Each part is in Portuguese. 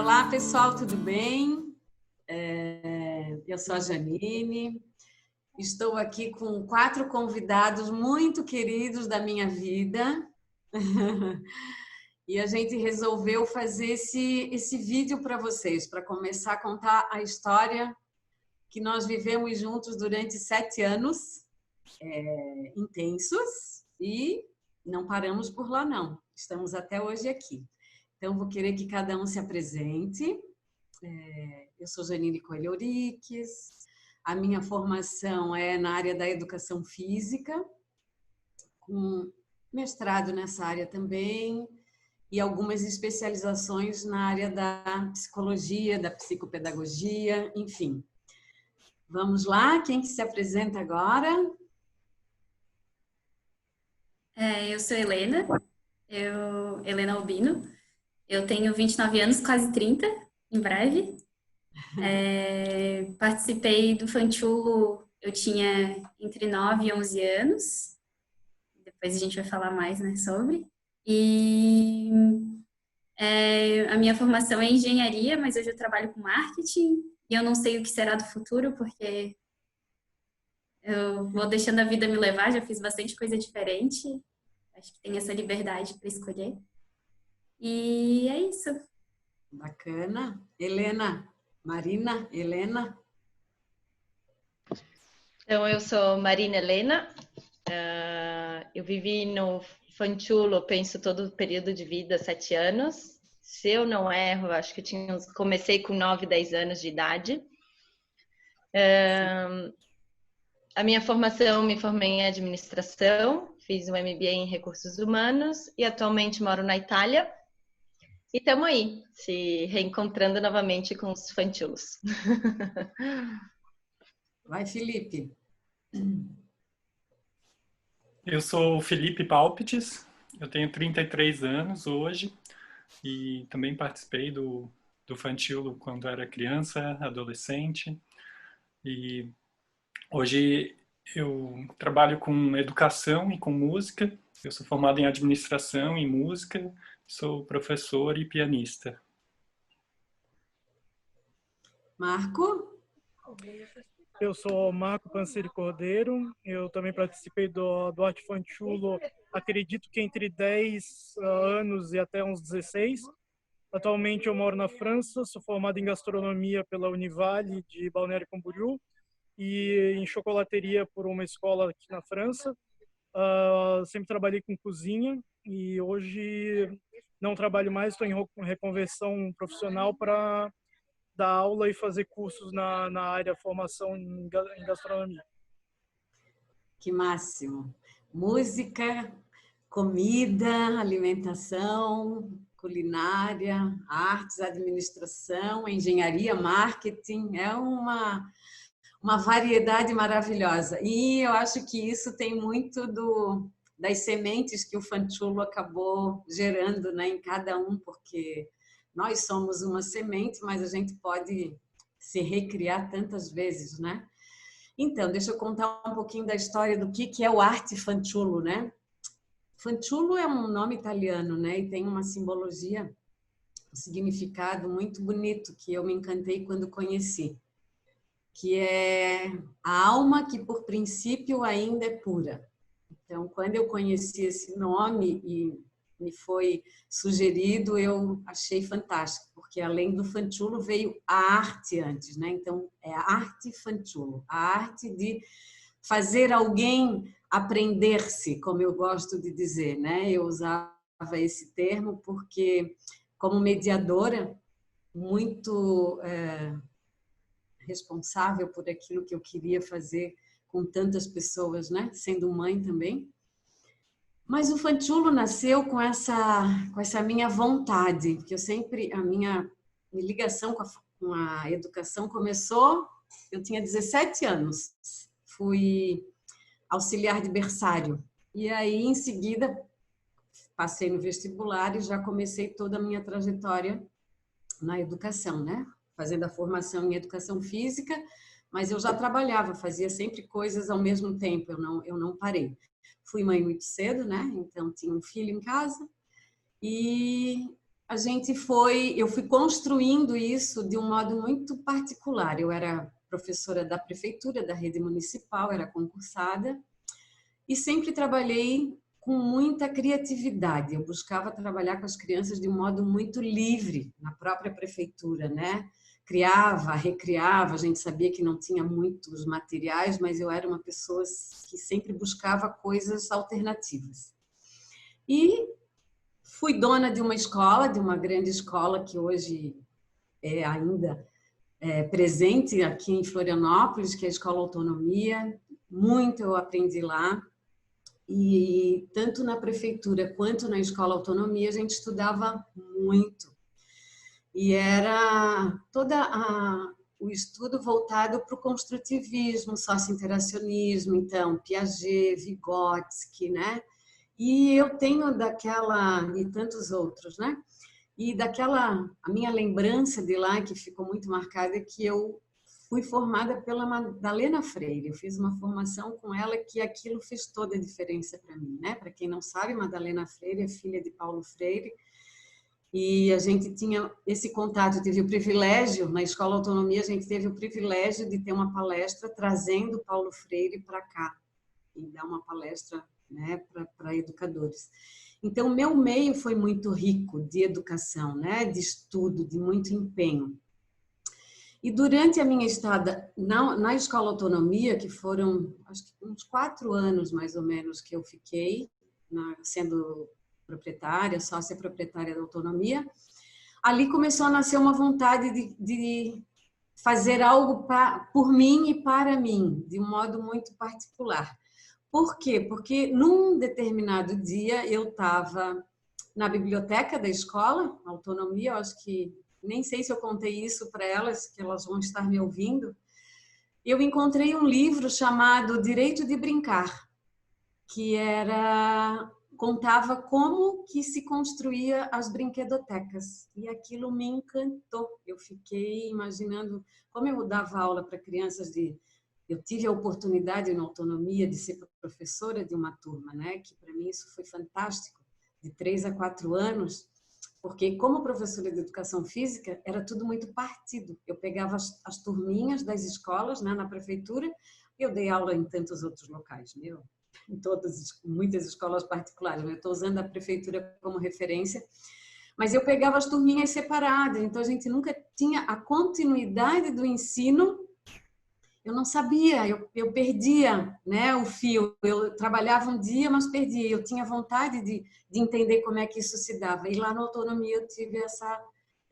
Olá, pessoal, tudo bem? Eu sou a Janine, estou aqui com 4 convidados muito queridos da minha vida e a gente resolveu fazer esse vídeo para vocês, para começar a contar a história que nós vivemos juntos durante 7 anos intensos e não paramos por lá, não. Estamos até hoje aqui. Então, vou querer que cada um se apresente. Eu sou Janine Coelho Euriques, a minha formação é na área da educação física, com mestrado nessa área também, e algumas especializações na área da psicologia, da psicopedagogia, enfim. Vamos lá, quem que se apresenta agora? Eu sou Helena, Helena Albino, eu tenho 29 anos, quase 30, em breve. Participei do Fanchulo, eu tinha entre 9 e 11 anos, depois a gente vai falar mais, né, sobre. E a minha formação é em engenharia, mas hoje eu trabalho com marketing, e eu não sei o que será do futuro, porque eu vou deixando a vida me levar, já fiz bastante coisa diferente. Acho que tem essa liberdade para escolher. E é isso. Bacana. Helena, Marina, Helena. Então, eu sou Marina Helena. Eu vivi no Fanchulo, penso, todo o período de vida, 7 anos. Se eu não erro, acho que comecei com 9, 10 anos de idade. A minha formação, me formei em administração, fiz um MBA em recursos humanos e atualmente moro na Itália. E estamos aí, se reencontrando novamente com os Fanchulos. Vai, Felipe. Eu sou o Felipe Palpites, eu tenho 33 anos hoje e também participei do Fanchulo quando era criança, adolescente. E hoje eu trabalho com educação e com música. Eu sou formado em administração e música, sou professor e pianista. Marco? Eu sou Marco Panceri Cordeiro, eu também participei do Arte Fanchulo, acredito que entre 10 anos e até uns 16. Atualmente eu moro na França, sou formado em gastronomia pela Univale de Balneário Camboriú e em chocolateria por uma escola aqui na França. Sempre trabalhei com cozinha e hoje não trabalho mais, estou em reconversão profissional para dar aula e fazer cursos na área de formação em gastronomia. Que máximo! Música, comida, alimentação, culinária, artes, administração, engenharia, marketing, é uma variedade maravilhosa. E eu acho que isso tem muito das sementes que o Fanchulo acabou gerando, né, em cada um, porque nós somos uma semente, mas a gente pode se recriar tantas vezes, né? Então, deixa eu contar um pouquinho da história do que é o Arte Fanchulo, né? Fanchulo é um nome italiano, né? E tem uma simbologia, um significado muito bonito que eu me encantei quando conheci, que é a alma que, por princípio, ainda é pura. Então, quando eu conheci esse nome e me foi sugerido, eu achei fantástico, porque além do Fanchulo veio a arte antes, né? Então, é a arte Fanchulo, a arte de fazer alguém aprender-se, como eu gosto de dizer, né? Eu usava esse termo porque, como mediadora, muito responsável por aquilo que eu queria fazer com tantas pessoas, né? Sendo mãe também. Mas o Fanchulo nasceu com essa minha vontade, porque eu sempre, a minha ligação com a educação começou, eu tinha 17 anos, fui auxiliar de berçário. E aí, em seguida, passei no vestibular e já comecei toda a minha trajetória na educação, né? Fazendo a formação em educação física, mas eu já trabalhava, fazia sempre coisas ao mesmo tempo, eu não parei. Fui mãe muito cedo, né? Então tinha um filho em casa e eu fui construindo isso de um modo muito particular. Eu era professora da prefeitura, da rede municipal, era concursada e sempre trabalhei com muita criatividade. Eu buscava trabalhar com as crianças de um modo muito livre na própria prefeitura, né? Criava, recriava, a gente sabia que não tinha muitos materiais, mas eu era uma pessoa que sempre buscava coisas alternativas. E fui dona de uma escola, de uma grande escola que hoje é ainda presente aqui em Florianópolis, que é a Escola Autonomia. Muito eu aprendi lá. E tanto na prefeitura quanto na Escola Autonomia a gente estudava muito. E era o estudo voltado para o construtivismo, socio-interacionismo, então, Piaget, Vygotsky, né? E eu tenho e tantos outros, né? E a minha lembrança de lá, que ficou muito marcada, é que eu fui formada pela Madalena Freire. Eu fiz uma formação com ela que aquilo fez toda a diferença para mim, né? Para quem não sabe, Madalena Freire é filha de Paulo Freire. E a gente tinha esse contato, eu tive o privilégio, na Escola Autonomia, a gente teve o privilégio de ter uma palestra trazendo Paulo Freire para cá, e dar uma palestra, né, para educadores. Então, meu meio foi muito rico de educação, né, de estudo, de muito empenho. E durante a minha estada na Escola Autonomia, que foram acho que uns 4 anos mais ou menos que eu fiquei, sendo proprietária, sócia proprietária da Autonomia, ali começou a nascer uma vontade de fazer algo por mim e para mim, de um modo muito particular. Por quê? Porque num determinado dia eu estava na biblioteca da escola, Autonomia, eu acho que nem sei se eu contei isso para elas, que elas vão estar me ouvindo. Eu encontrei um livro chamado Direito de Brincar, que contava como que se construía as brinquedotecas. E aquilo me encantou. Eu fiquei imaginando como eu dava aula para crianças eu tive a oportunidade na Autonomia de ser professora de uma turma, né? Que para mim isso foi fantástico, de 3 a 4 anos, porque como professora de educação física era tudo muito partido. Eu pegava as turminhas das escolas, né, na prefeitura, e eu dei aula em tantos outros locais, em muitas escolas particulares. Eu estou usando a prefeitura como referência, mas eu pegava as turminhas separadas, então a gente nunca tinha a continuidade do ensino. Eu não sabia, eu perdia, né, o fio. Eu trabalhava um dia, mas perdia. Eu tinha vontade de entender como é que isso se dava. E lá na Autonomia eu tive essa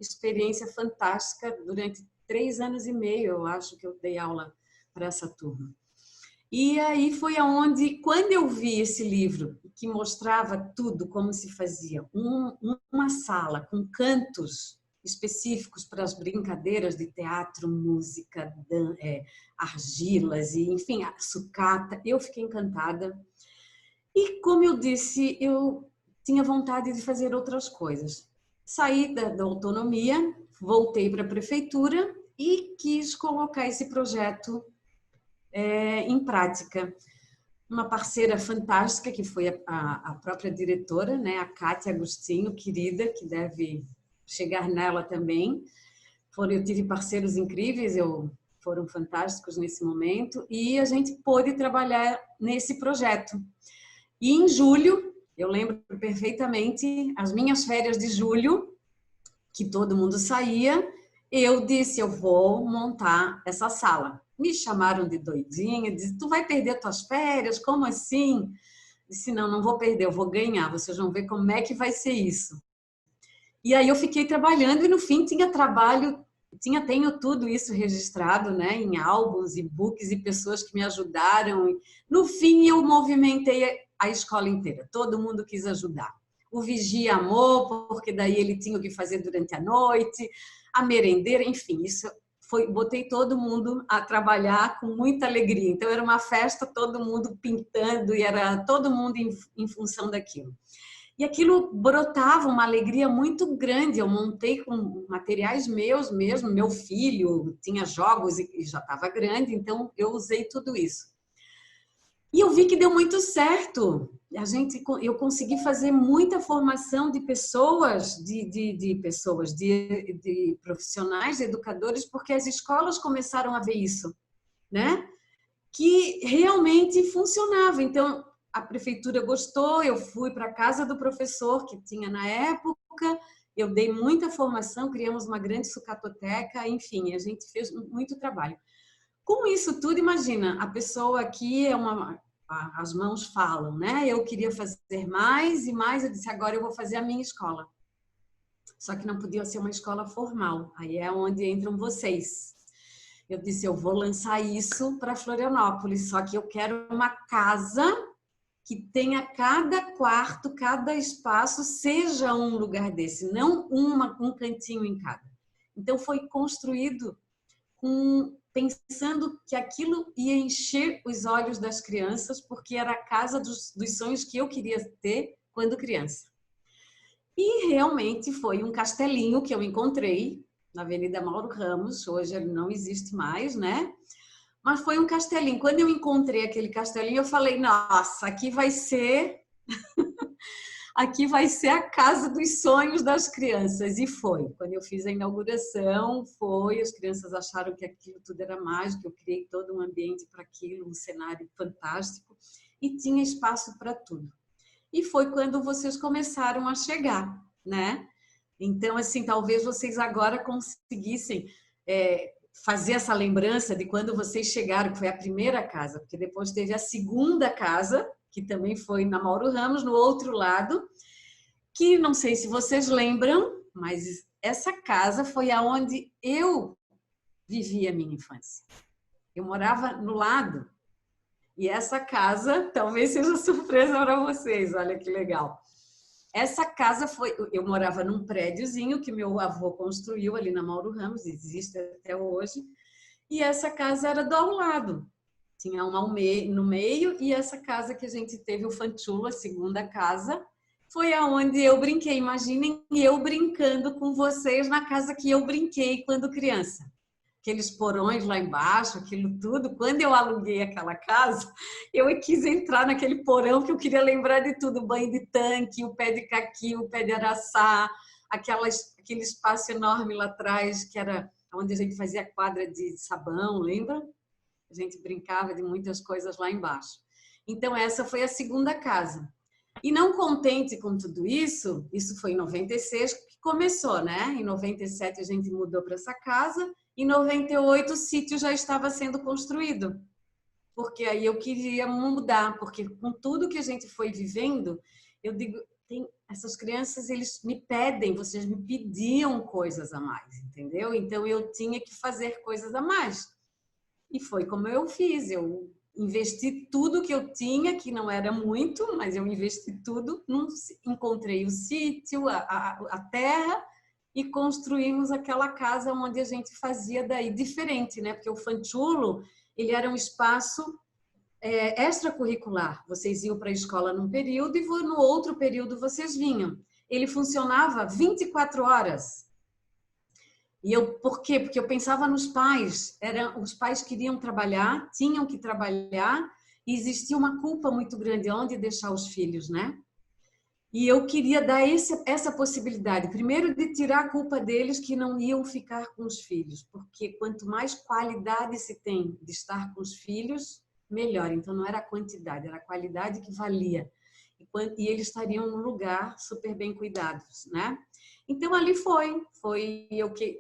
experiência fantástica durante 3 anos e meio, eu acho que eu dei aula para essa turma. E aí foi aonde, quando eu vi esse livro, que mostrava tudo, como se fazia, uma sala com cantos específicos para as brincadeiras de teatro, música, argilas, e enfim, a sucata, eu fiquei encantada. E como eu disse, eu tinha vontade de fazer outras coisas. Saí da Autonomia, voltei para a prefeitura e quis colocar esse projeto em prática. Uma parceira fantástica, que foi a própria diretora, né, a Kátia Agostinho, querida, que deve chegar nela também. Eu tive parceiros incríveis, foram fantásticos nesse momento, e a gente pôde trabalhar nesse projeto. E em julho, eu lembro perfeitamente, as minhas férias de julho, que todo mundo saía, eu disse, eu vou montar essa sala. Me chamaram de doidinha, disse, tu vai perder tuas férias? Como assim? Disse, não vou perder, eu vou ganhar, vocês vão ver como é que vai ser isso. E aí eu fiquei trabalhando e no fim tenho tudo isso registrado, né, em álbuns, e-books e pessoas que me ajudaram. No fim eu movimentei a escola inteira, todo mundo quis ajudar. O vigia amou, porque daí ele tinha o que fazer durante a noite, a merendeira, enfim, botei todo mundo a trabalhar com muita alegria. Então era uma festa, todo mundo pintando e era todo mundo em função daquilo. E aquilo brotava uma alegria muito grande. Eu montei com materiais meus mesmo, meu filho tinha jogos e já estava grande, então eu usei tudo isso. E eu vi que deu muito certo. eu consegui fazer muita formação de pessoas, de profissionais, de educadores, porque as escolas começaram a ver isso, né? Que realmente funcionava. Então, a prefeitura gostou, eu fui para a casa do professor que tinha na época, eu dei muita formação, criamos uma grande sucatoteca, enfim, a gente fez muito trabalho. Com isso tudo, imagina, a pessoa aqui as mãos falam, né? Eu queria fazer mais e mais, eu disse, agora eu vou fazer a minha escola. Só que não podia ser uma escola formal, aí é onde entram vocês. Eu disse, eu vou lançar isso para Florianópolis, só que eu quero uma casa que tenha cada quarto, cada espaço, seja um lugar desse, não um cantinho em cada. Então, foi construído pensando que aquilo ia encher os olhos das crianças, porque era a casa dos sonhos que eu queria ter quando criança. E realmente foi um castelinho que eu encontrei na Avenida Mauro Ramos, hoje ele não existe mais, né? Mas foi um castelinho. Quando eu encontrei aquele castelinho, eu falei, nossa, aqui vai ser a casa dos sonhos das crianças. E foi. Quando eu fiz a inauguração, as crianças acharam que aquilo tudo era mágico, eu criei todo um ambiente para aquilo, um cenário fantástico, e tinha espaço para tudo. E foi quando vocês começaram a chegar, né? Então, assim, talvez vocês agora conseguissem fazer essa lembrança de quando vocês chegaram, que foi a primeira casa, porque depois teve a segunda casa, que também foi na Mauro Ramos, no outro lado, que não sei se vocês lembram, mas essa casa foi aonde eu vivi a minha infância. Eu morava no lado. E essa casa talvez seja surpresa para vocês, olha que legal. Essa casa eu morava num prédiozinho que meu avô construiu ali na Mauro Ramos, existe até hoje, e essa casa era do ao lado. Tinha uma no meio, e essa casa que a gente teve, o Fanchulo, a segunda casa, foi aonde eu brinquei. Imaginem eu brincando com vocês na casa que eu brinquei quando criança. Aqueles porões lá embaixo, aquilo tudo. Quando eu aluguei aquela casa, eu quis entrar naquele porão que eu queria lembrar de tudo. O banho de tanque, o pé de caqui, o pé de araçá, aquele espaço enorme lá atrás, que era onde a gente fazia quadra de sabão, lembra? A gente brincava de muitas coisas lá embaixo. Então, essa foi a segunda casa. E não contente com tudo isso, isso foi em 96 que começou, né? Em 97 a gente mudou para essa casa. Em 98 o sítio já estava sendo construído, porque aí eu queria mudar, porque com tudo que a gente foi vivendo, eu digo, essas crianças, eles me pedem, vocês me pediam coisas a mais, entendeu? Então eu tinha que fazer coisas a mais. E foi como eu fiz, eu investi tudo que eu tinha, que não era muito, mas eu investi tudo, encontrei o sítio, a terra, e construímos aquela casa onde a gente fazia daí diferente, né? Porque o Fanchulo, ele era um espaço extracurricular. Vocês iam para a escola num período e no outro período vocês vinham. Ele funcionava 24 horas. E por quê? Porque eu pensava nos pais. Os pais queriam trabalhar, tinham que trabalhar, e existia uma culpa muito grande onde deixar os filhos, né? E eu queria dar essa possibilidade, primeiro de tirar a culpa deles que não iam ficar com os filhos, porque quanto mais qualidade se tem de estar com os filhos, melhor. Então não era a quantidade, era a qualidade que valia. E eles estariam num lugar super bem cuidados, né? Então ali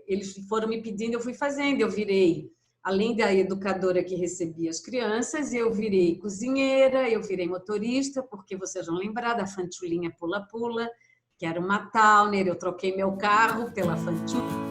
eles foram me pedindo, eu fui fazendo, eu virei, além da educadora que recebia as crianças, eu virei cozinheira, eu virei motorista, porque vocês vão lembrar da Fanchulinha Pula-Pula, que era uma Towner, eu troquei meu carro pela Fanchula.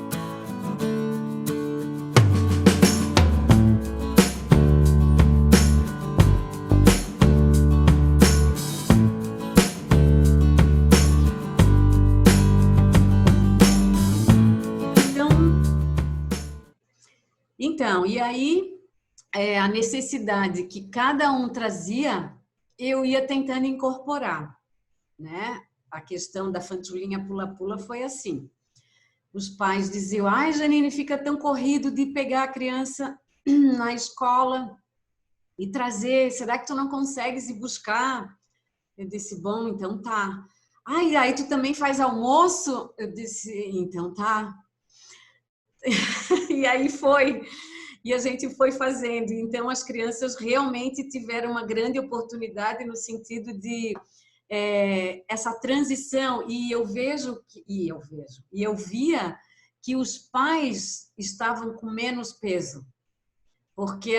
Então, e aí a necessidade que cada um trazia, eu ia tentando incorporar, né? A questão da Fanchulinha Pula-Pula foi assim. Os pais diziam, ai, Janine, fica tão corrido de pegar a criança na escola e trazer, será que tu não consegues ir buscar? Eu disse, bom, então tá. Ai, aí tu também faz almoço? Eu disse, então tá. E aí foi. E a gente foi fazendo. Então, as crianças realmente tiveram uma grande oportunidade no sentido de essa transição. E eu via que os pais estavam com menos peso. Porque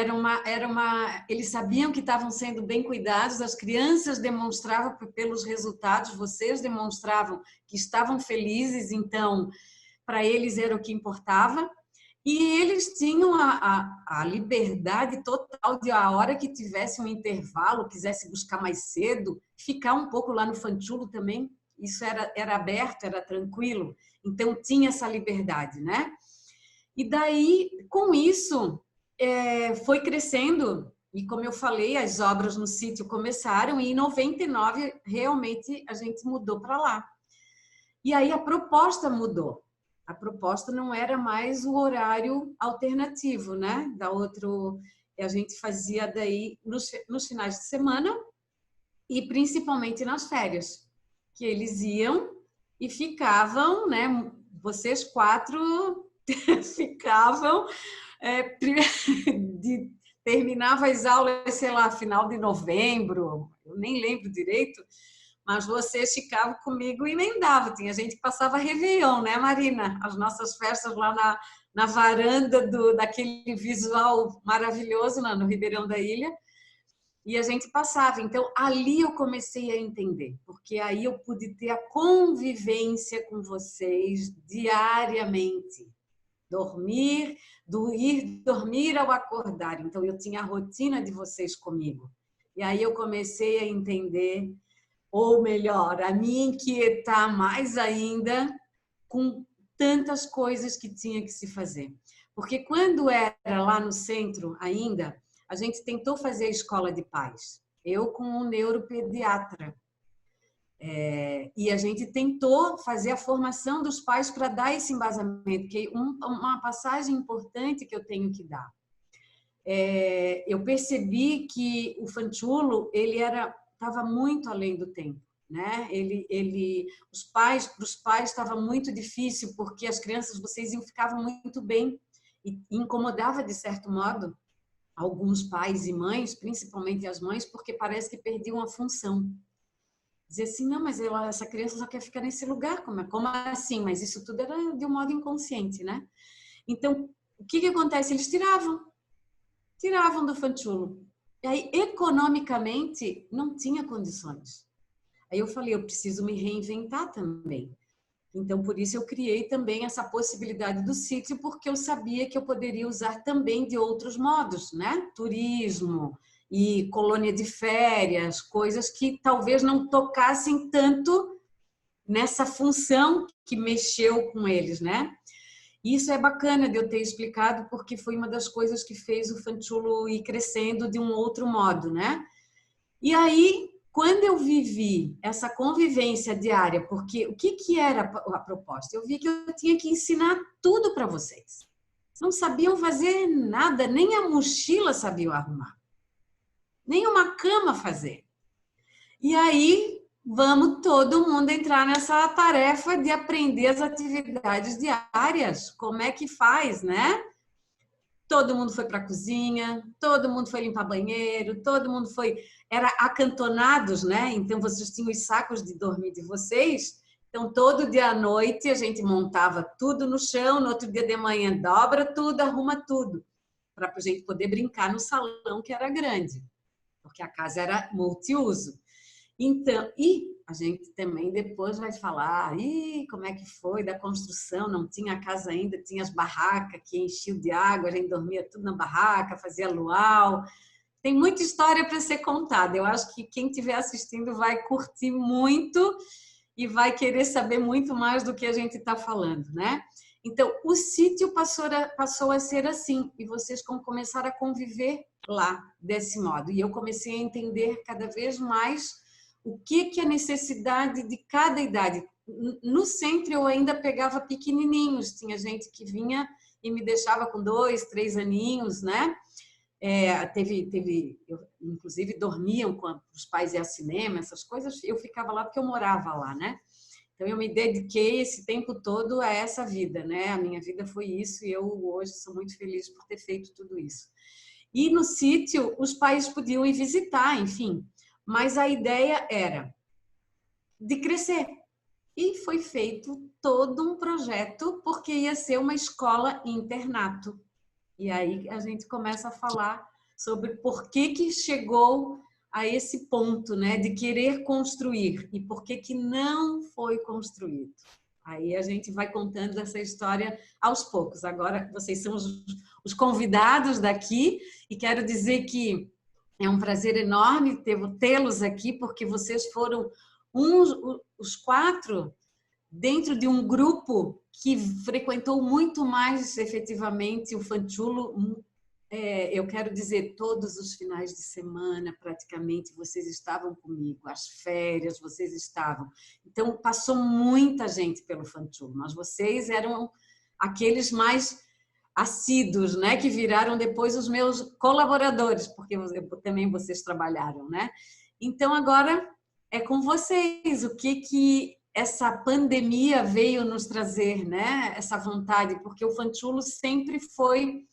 eles sabiam que estavam sendo bem cuidados, as crianças demonstravam pelos resultados, vocês demonstravam que estavam felizes, então, para eles era o que importava. E eles tinham a liberdade total de, a hora que tivesse um intervalo, quisesse buscar mais cedo, ficar um pouco lá no Fanchulo também. Isso era aberto, era tranquilo. Então, tinha essa liberdade, né? E daí, com isso, foi crescendo. E, como eu falei, as obras no sítio começaram e, em 99, realmente, a gente mudou para lá. E aí, a proposta mudou. A proposta não era mais o horário alternativo, né? A gente fazia daí nos finais de semana e principalmente nas férias, que eles iam e ficavam, né? Vocês 4 ficavam, terminava as aulas, sei lá, final de novembro, eu nem lembro direito, mas vocês ficavam comigo e emendavam. Tinha gente que passava Réveillon, né, Marina? As nossas festas lá na varanda daquele visual maravilhoso lá no Ribeirão da Ilha. E a gente passava. Então, ali eu comecei a entender, porque aí eu pude ter a convivência com vocês diariamente. Ir dormir ao acordar. Então, eu tinha a rotina de vocês comigo. E aí eu comecei a entender, ou melhor, a me inquietar mais ainda com tantas coisas que tinha que se fazer. Porque quando era lá no centro ainda, a gente tentou fazer a escola de pais. Eu com um neuropediatra. E a gente tentou fazer a formação dos pais para dar esse embasamento, que uma passagem importante que eu tenho que dar. Eu percebi que o Fanchulo, ele estava muito além do tempo, né? Para os pais estava muito difícil, porque as crianças, vocês ficavam muito bem, e incomodava, de certo modo, alguns pais e mães, principalmente as mães, porque parece que perdiam a função. Dizer assim, não, mas essa criança só quer ficar nesse lugar, como assim? Mas isso tudo era de um modo inconsciente, né? Então, o que acontece? Eles tiravam do Fanchulo. E aí, economicamente, não tinha condições. Aí eu falei, eu preciso me reinventar também. Então, por isso eu criei também essa possibilidade do sítio, porque eu sabia que eu poderia usar também de outros modos, né? Turismo e colônia de férias, coisas que talvez não tocassem tanto nessa função que mexeu com eles, né? E isso é bacana de eu ter explicado, porque foi uma das coisas que fez o Fanchulo ir crescendo de um outro modo, né? E aí, quando eu vivi essa convivência diária, porque o que era a proposta? Eu vi que eu tinha que ensinar tudo para vocês. Não sabiam fazer nada, nem a mochila sabiam arrumar, nem uma cama fazer. E aí, vamos todo mundo entrar nessa tarefa de aprender as atividades diárias. Como é que faz, né? Todo mundo foi para a cozinha, todo mundo foi limpar banheiro, todo mundo foi... Era acantonados, né? Então, vocês tinham os sacos de dormir de vocês. Então, todo dia à noite, a gente montava tudo no chão. No outro dia de manhã, dobra tudo, arruma tudo. Para a gente poder brincar no salão, que era grande. Porque a casa era multiuso. Então, e a gente também depois vai falar, como é que foi da construção, não tinha a casa ainda, tinha as barracas que enchiam de água, a gente dormia tudo na barraca, fazia luau. Tem muita história para ser contada. Eu acho que quem estiver assistindo vai curtir muito e vai querer saber muito mais do que a gente está falando, né? Então, o sítio passou a ser assim, e vocês começaram a conviver lá desse modo. E eu comecei a entender cada vez mais o que é a necessidade de cada idade. No centro eu ainda pegava pequenininhos, tinha gente que vinha e me deixava com 2, 3 aninhos, né? Eu, inclusive, dormiam quando os pais iam ao cinema, essas coisas, eu ficava lá porque eu morava lá, né? Então, eu me dediquei esse tempo todo a essa vida, né? A minha vida foi isso e eu hoje sou muito feliz por ter feito tudo isso. E no sítio, os pais podiam ir visitar, enfim, mas a ideia era de crescer. E foi feito todo um projeto, porque ia ser uma escola internato. E aí a gente começa a falar sobre por que chegou a esse ponto, né, de querer construir e por que não foi construído. Aí a gente vai contando essa história aos poucos. Agora vocês são os convidados daqui e quero dizer que é um prazer enorme tê-los aqui, porque vocês foram os 4 dentro de um grupo que frequentou muito mais efetivamente o Fantulo. Eu quero dizer, todos os finais de semana, praticamente, vocês estavam comigo, as férias, vocês estavam. Então, passou muita gente pelo Fantulo, mas vocês eram aqueles mais assíduos, né, que viraram depois os meus colaboradores, porque também vocês trabalharam, né? Então, agora é com vocês. O que essa pandemia veio nos trazer, né? Essa vontade, porque o Fantulo sempre foi...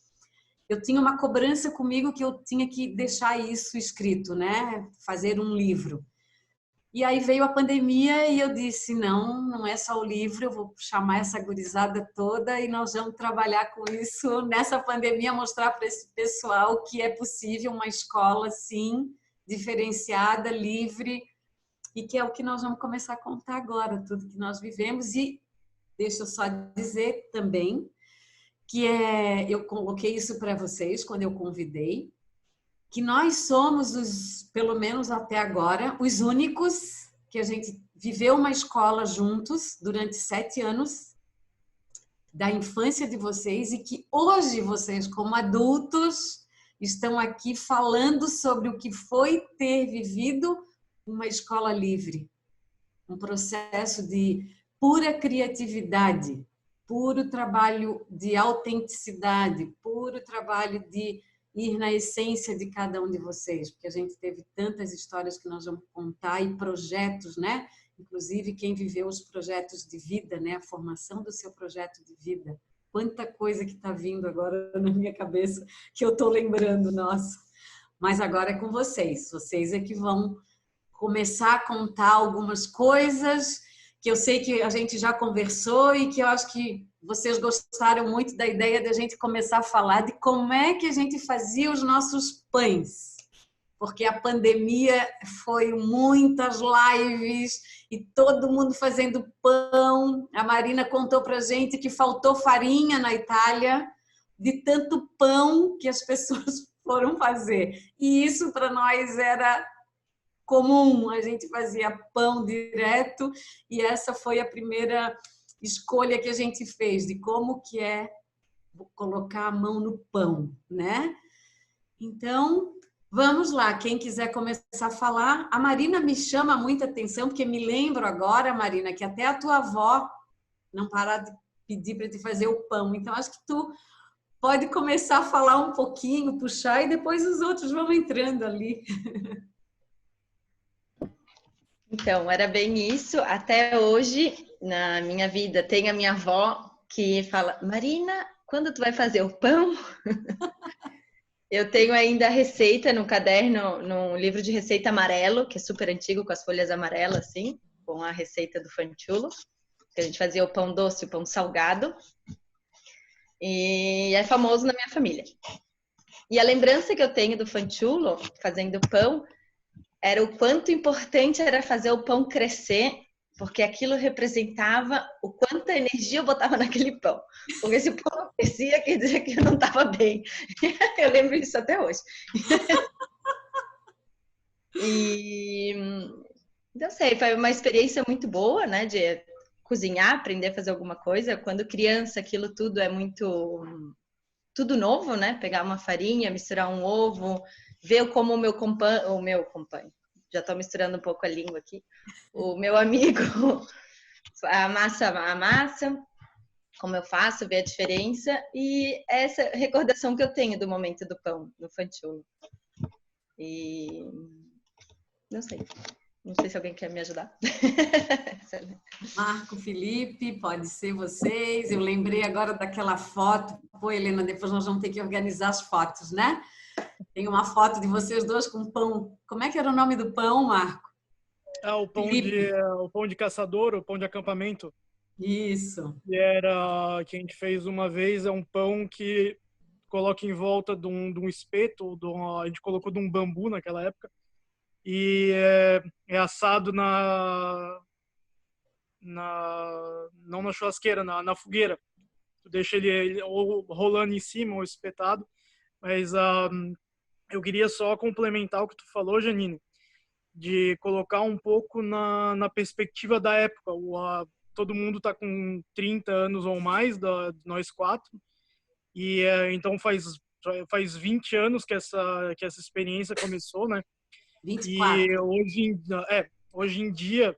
Eu tinha uma cobrança comigo que eu tinha que deixar isso escrito, né? Fazer um livro. E aí veio a pandemia e eu disse, não é só o livro, eu vou chamar essa gurizada toda e nós vamos trabalhar com isso nessa pandemia, mostrar para esse pessoal que é possível uma escola, sim, diferenciada, livre, e que é o que nós vamos começar a contar agora, tudo que nós vivemos. E deixa eu só dizer também que eu coloquei isso para vocês quando eu convidei, que nós somos, pelo menos até agora, os únicos que a gente viveu uma escola juntos durante 7 anos da infância de vocês e que hoje vocês, como adultos, estão aqui falando sobre o que foi ter vivido uma escola livre, um processo de pura criatividade, puro trabalho de autenticidade, puro trabalho de ir na essência de cada um de vocês, porque a gente teve tantas histórias que nós vamos contar e projetos, né? Inclusive quem viveu os projetos de vida, né? A formação do seu projeto de vida. Quanta coisa que está vindo agora na minha cabeça que eu estou lembrando, nossa. Mas agora é com vocês. Vocês é que vão começar a contar algumas coisas que eu sei que a gente já conversou e que eu acho que vocês gostaram muito da ideia de a gente começar a falar de como é que a gente fazia os nossos pães. Porque a pandemia foi muitas lives e todo mundo fazendo pão. A Marina contou pra gente que faltou farinha na Itália de tanto pão que as pessoas foram fazer. E isso para nós era comum, a gente fazia pão direto e essa foi a primeira escolha que a gente fez de como que é colocar a mão no pão, né? Então, vamos lá, quem quiser começar a falar. A Marina me chama muita atenção, porque me lembro agora, Marina, que até a tua avó não parar de pedir para te fazer o pão. Então, acho que tu pode começar a falar um pouquinho, puxar, e depois os outros vão entrando ali. Então, era bem isso. Até hoje, na minha vida, tem a minha avó que fala, Marina, quando tu vai fazer o pão? Eu tenho ainda a receita no caderno, num livro de receita amarelo, que é super antigo, com as folhas amarelas, assim, com a receita do Fantulo, que a gente fazia o pão doce e o pão salgado. E é famoso na minha família. E a lembrança que eu tenho do Fantulo, fazendo pão, era o quanto importante era fazer o pão crescer, porque aquilo representava o quanta energia eu botava naquele pão. Porque se o pão não crescia, quer dizer que eu não estava bem. Eu lembro disso até hoje. E não sei, foi uma experiência muito boa, né, de cozinhar, aprender a fazer alguma coisa. Quando criança, aquilo tudo é tudo novo, né? Pegar uma farinha, misturar um ovo, ver como o meu companheiro, já estou misturando um pouco a língua aqui, o meu amigo amassa a massa, como eu faço, ver a diferença, e essa recordação que eu tenho do momento do pão, do Fanchulo. E não sei. Não sei se alguém quer me ajudar. Marco, Felipe, pode ser vocês. Eu lembrei agora daquela foto. Pô, Helena, depois nós vamos ter que organizar as fotos, né? Tem uma foto de vocês dois com pão. Como é que era o nome do pão, Marco? O pão de caçador, o pão de acampamento. Isso. Que a gente fez uma vez, é um pão que coloca em volta de um espeto, a gente colocou de um bambu naquela época, e é assado não na churrasqueira, na fogueira. Tu deixa ele ou rolando em cima ou espetado. Mas eu queria só complementar o que tu falou, Janine, de colocar um pouco na perspectiva da época. Todo mundo está com 30 anos ou mais, nós quatro, e então faz 20 anos que essa experiência começou, né? 24. E hoje em dia,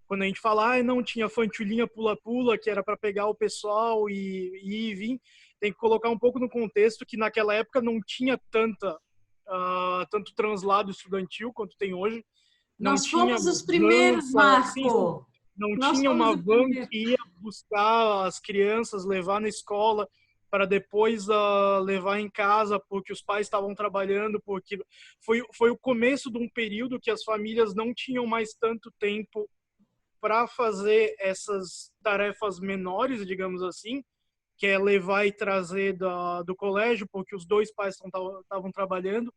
quando a gente fala, não tinha fanchulinha pula-pula, que era para pegar o pessoal e vir, tem que colocar um pouco no contexto que naquela época não tinha tanto translado estudantil quanto tem hoje. Não Nós tinha fomos os primeiros, Marco. não Nós tinha fomos uma os van primeiros. que ia buscar as crianças, levar na escola, para depois levar em casa, porque os pais estavam trabalhando, porque foi o começo de um período que as famílias não tinham mais tanto tempo para fazer essas tarefas menores, digamos assim, que é levar e trazer do colégio, porque os dois pais estavam trabalhando.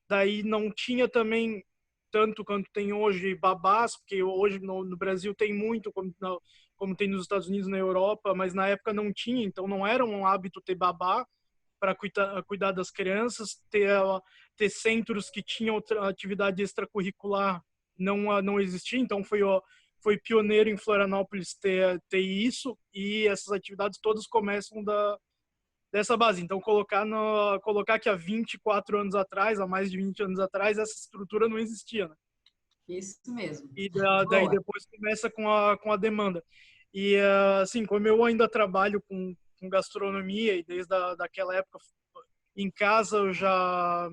Daí não tinha também tanto quanto tem hoje babás, porque hoje no Brasil tem muito, como tem nos Estados Unidos, na Europa, mas na época não tinha, então não era um hábito ter babá para cuidar das crianças, ter centros que tinham outra atividade extracurricular não existia, então foi pioneiro em Florianópolis ter isso, e essas atividades todas começam dessa base. Então, colocar que há 24 anos atrás, há mais de 20 anos atrás, essa estrutura não existia, né? Isso mesmo. E daí depois começa com a demanda. E, assim, como eu ainda trabalho com gastronomia, e desde daquela época, em casa eu já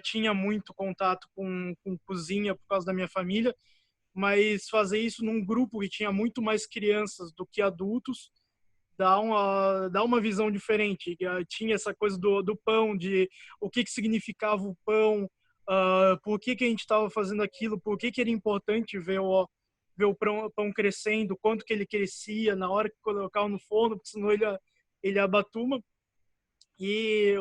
tinha muito contato com cozinha por causa da minha família, mas fazer isso num grupo que tinha muito mais crianças do que adultos, dá uma visão diferente. Tinha essa coisa do pão, de o que significava o pão, por que a gente estava fazendo aquilo, por que era importante ver o pão crescendo, quanto que ele crescia na hora que colocava no forno, porque senão ele abatuma. E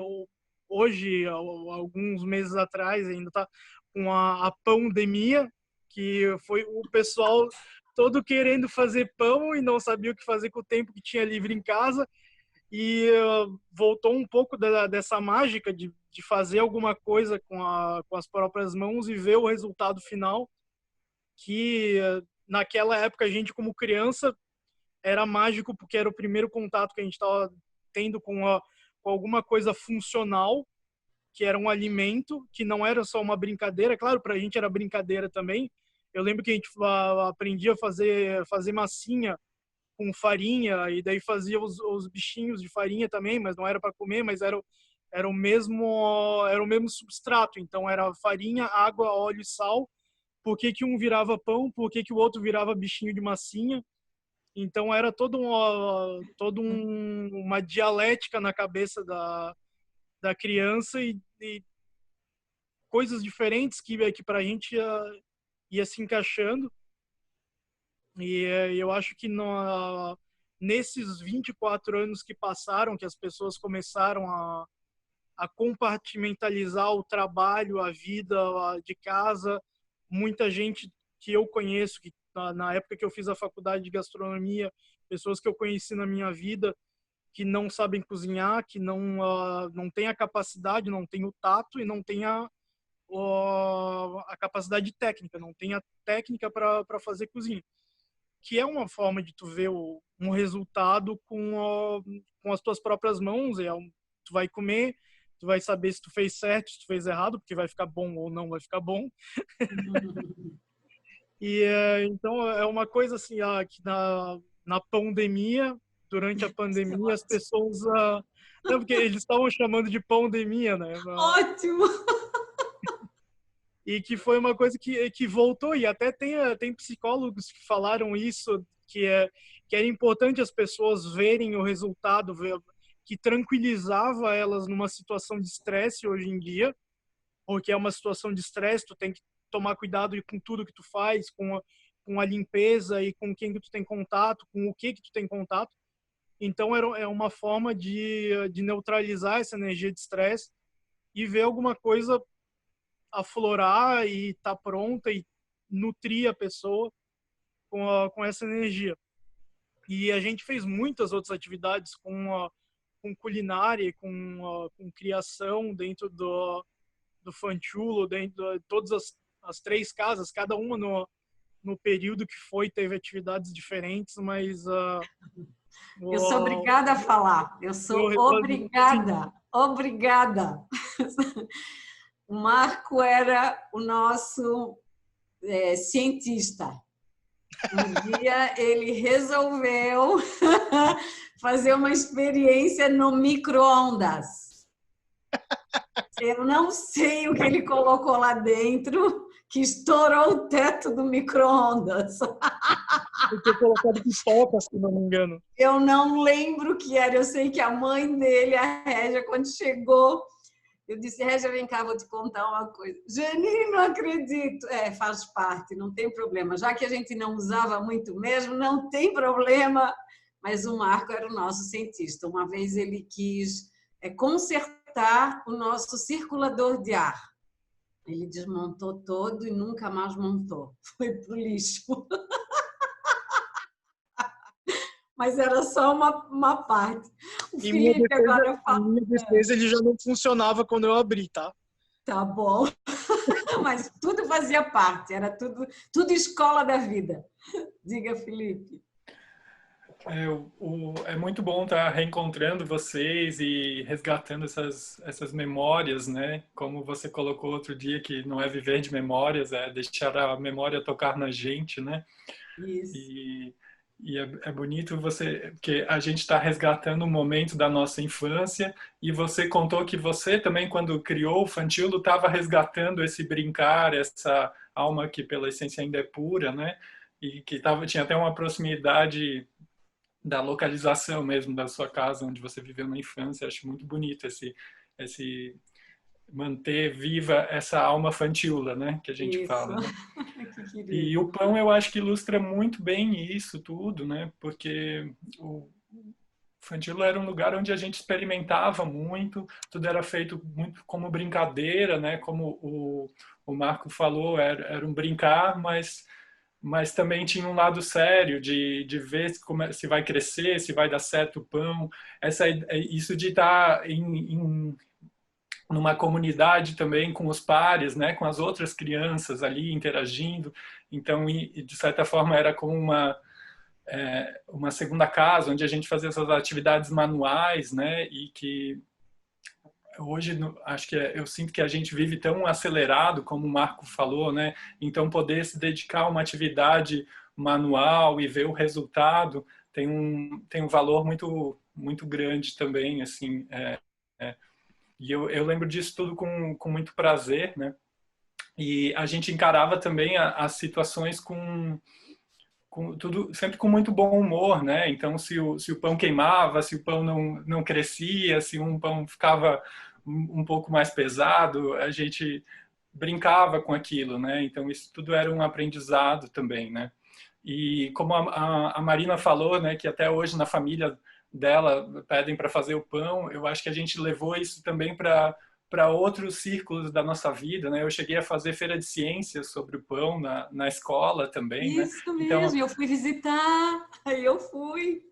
hoje, alguns meses atrás, ainda está com a pandemia, que foi o pessoal todo querendo fazer pão e não sabia o que fazer com o tempo que tinha livre em casa, e voltou um pouco dessa mágica de fazer alguma coisa com as próprias mãos e ver o resultado final, que naquela época a gente, como criança, era mágico, porque era o primeiro contato que a gente estava tendo com alguma coisa funcional, que era um alimento, que não era só uma brincadeira. Claro, para a gente era brincadeira também. Eu lembro que a gente aprendia a fazer massinha com farinha, e daí fazia os bichinhos de farinha também, mas não era para comer, mas era o mesmo substrato. Então era farinha, água, óleo e sal. Por que um virava pão? Por que o outro virava bichinho de massinha? Então era uma dialética na cabeça da criança, e coisas diferentes que para a gente ia se encaixando. E eu acho que nesses 24 anos que passaram, que as pessoas começaram a compartimentalizar o trabalho, a vida de casa, muita gente que eu conheço, que na época que eu fiz a faculdade de gastronomia, pessoas que eu conheci na minha vida, que não sabem cozinhar, que não tem a capacidade, não tem o tato e não tem a capacidade técnica, não tem a técnica para fazer cozinha, que é uma forma de tu ver um resultado com as tuas próprias mãos. Tu vai comer, tu vai saber se tu fez certo, se tu fez errado, porque vai ficar bom ou não vai ficar bom. E então é uma coisa assim, que na pandemia, durante a pandemia, as pessoas... não, porque eles estavam chamando de pandemia, né? Ótimo! E que foi uma coisa que voltou, e até tem psicólogos que falaram isso, que era importante as pessoas verem o resultado, que tranquilizava elas numa situação de estresse hoje em dia, porque é uma situação de estresse, tu tem que tomar cuidado com tudo que tu faz, com a limpeza e com quem que tu tem contato, com o que tu tem contato. Então é uma forma de neutralizar essa energia de estresse e ver alguma coisa aflorar e tá pronta e nutrir a pessoa com essa energia. E a gente fez muitas outras atividades com culinária, com criação dentro do Fanchulo, dentro de todas as 3 casas, cada uma no período que foi, teve atividades diferentes, mas... eu sou obrigada a falar, eu sou obrigada. O Marco era o nosso cientista. Um dia ele resolveu fazer uma experiência no micro-ondas. Eu não sei o que ele colocou lá dentro, que estourou o teto do micro-ondas. Eu tinha colocado pipoca, se não me engano. Eu não lembro o que era. Eu sei que a mãe dele, a Régia, quando chegou, eu disse: Régia, vem cá, vou te contar uma coisa. Janine, não acredito. Faz parte, não tem problema. Já que a gente não usava muito mesmo, não tem problema. Mas o Marco era o nosso cientista. Uma vez ele quis consertar o nosso circulador de ar. Ele desmontou todo e nunca mais montou. Foi pro lixo. Mas era só uma parte. O Felipe agora fala. Em minha defesa, ele já não funcionava quando eu abri, tá? Tá bom. Mas tudo fazia parte, era tudo escola da vida. Diga, Felipe. É muito bom estar reencontrando vocês e resgatando essas memórias, né? Como você colocou outro dia, que não é viver de memórias, é deixar a memória tocar na gente, né? Isso. E é bonito porque a gente está resgatando um momento da nossa infância, e você contou que você também, quando criou o Fanchulo, estava resgatando esse brincar, essa alma que pela essência ainda é pura, né? E que tinha até uma proximidade da localização mesmo da sua casa, onde você viveu na infância. Acho muito bonito esse manter viva essa alma fantiula, né, que a gente fala. Né? E o pão, eu acho que ilustra muito bem isso tudo, né, porque o Fanchulo era um lugar onde a gente experimentava muito, tudo era feito muito como brincadeira, né, como o Marco falou, era um brincar, mas também tinha um lado sério de ver se vai crescer, se vai dar certo o pão, isso de estar numa comunidade também com os pares, né, com as outras crianças ali interagindo. Então, de certa forma, era como uma segunda casa, onde a gente fazia essas atividades manuais, né, e que hoje acho que eu sinto que a gente vive tão acelerado, como o Marco falou, né, então poder se dedicar a uma atividade manual e ver o resultado tem um valor muito, muito grande também, assim, e eu lembro disso tudo com muito prazer, né? E a gente encarava também as situações com tudo sempre com muito bom humor, né? Então, se o pão queimava, se o pão não crescia, se um pão ficava um pouco mais pesado, a gente brincava com aquilo, né? Então, isso tudo era um aprendizado também, né? E como a Marina falou, né, que até hoje na família dela pedem para fazer o pão, eu acho que a gente levou isso também para outros círculos da nossa vida, né? Eu cheguei a fazer feira de ciências sobre o pão na escola também, isso né? Mesmo, eu fui visitar, aí eu fui.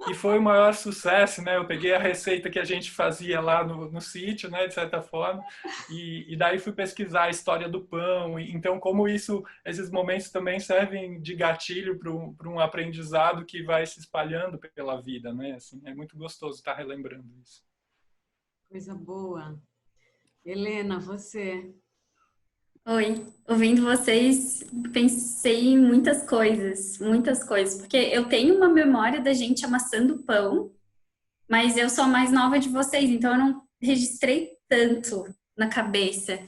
E foi o maior sucesso, né? Eu peguei a receita que a gente fazia lá no sítio, né? De certa forma, e daí fui pesquisar a história do pão. Então, como esses momentos também servem de gatilho para um aprendizado que vai se espalhando pela vida, né? Assim, é muito gostoso estar relembrando isso. Coisa boa. Helena, você? Oi, ouvindo vocês, pensei em muitas coisas, porque eu tenho uma memória da gente amassando pão, mas eu sou a mais nova de vocês, então eu não registrei tanto na cabeça.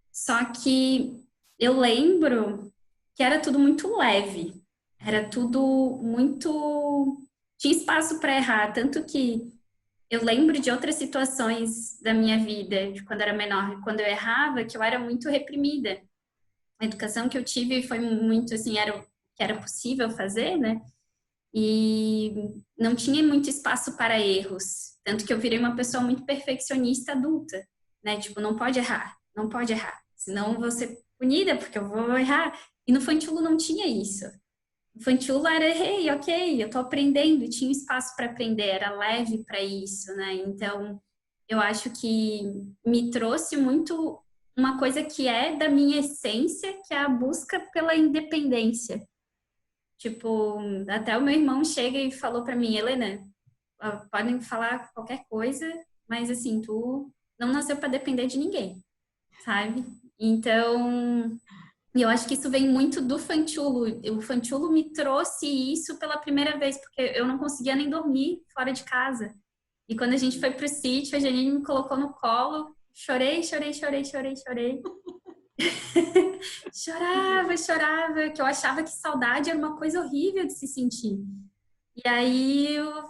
Só que eu lembro que era tudo muito leve, era tudo muito. Tinha espaço para errar, tanto que eu lembro de outras situações da minha vida, de quando eu era menor, quando eu errava, que eu era muito reprimida. A educação que eu tive foi muito assim, era o que era possível fazer, né? E não tinha muito espaço para erros. Tanto que eu virei uma pessoa muito perfeccionista adulta, né? Tipo, não pode errar, não pode errar. Senão eu vou ser punida, porque eu vou errar. E no Fantulo não tinha isso. No Fantulo era, errei, ok, eu tô aprendendo, e tinha espaço para aprender, era leve para isso, né? Então, eu acho que me trouxe muito uma coisa que é da minha essência, que é a busca pela independência. Tipo, até o meu irmão chega e falou para mim, Helena, podem falar qualquer coisa, mas assim, tu não nasceu para depender de ninguém, sabe? Então, eu acho que isso vem muito do Fantulo. O Fantulo me trouxe isso pela primeira vez, porque eu não conseguia nem dormir fora de casa. E quando a gente foi pro sítio, a Janine me colocou no colo, chorei, chorei, chorei, chorei, chorei. Chorava, chorava, que eu achava que saudade era uma coisa horrível de se sentir. E aí eu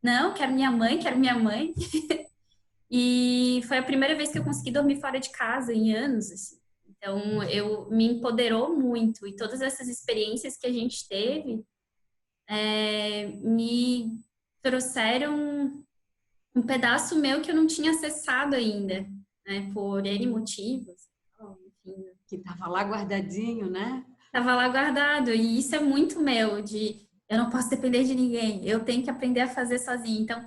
não, quero minha mãe, quero minha mãe. E foi a primeira vez que eu consegui dormir fora de casa em anos, assim. Então, eu me empoderou muito. E todas essas experiências que a gente teve me trouxeram um pedaço meu que eu não tinha acessado ainda, né? Por N motivos. Enfim, Que estava lá guardadinho, né? tava lá guardado. E isso é muito meu, de eu não posso depender de ninguém, eu tenho que aprender a fazer sozinho. Então,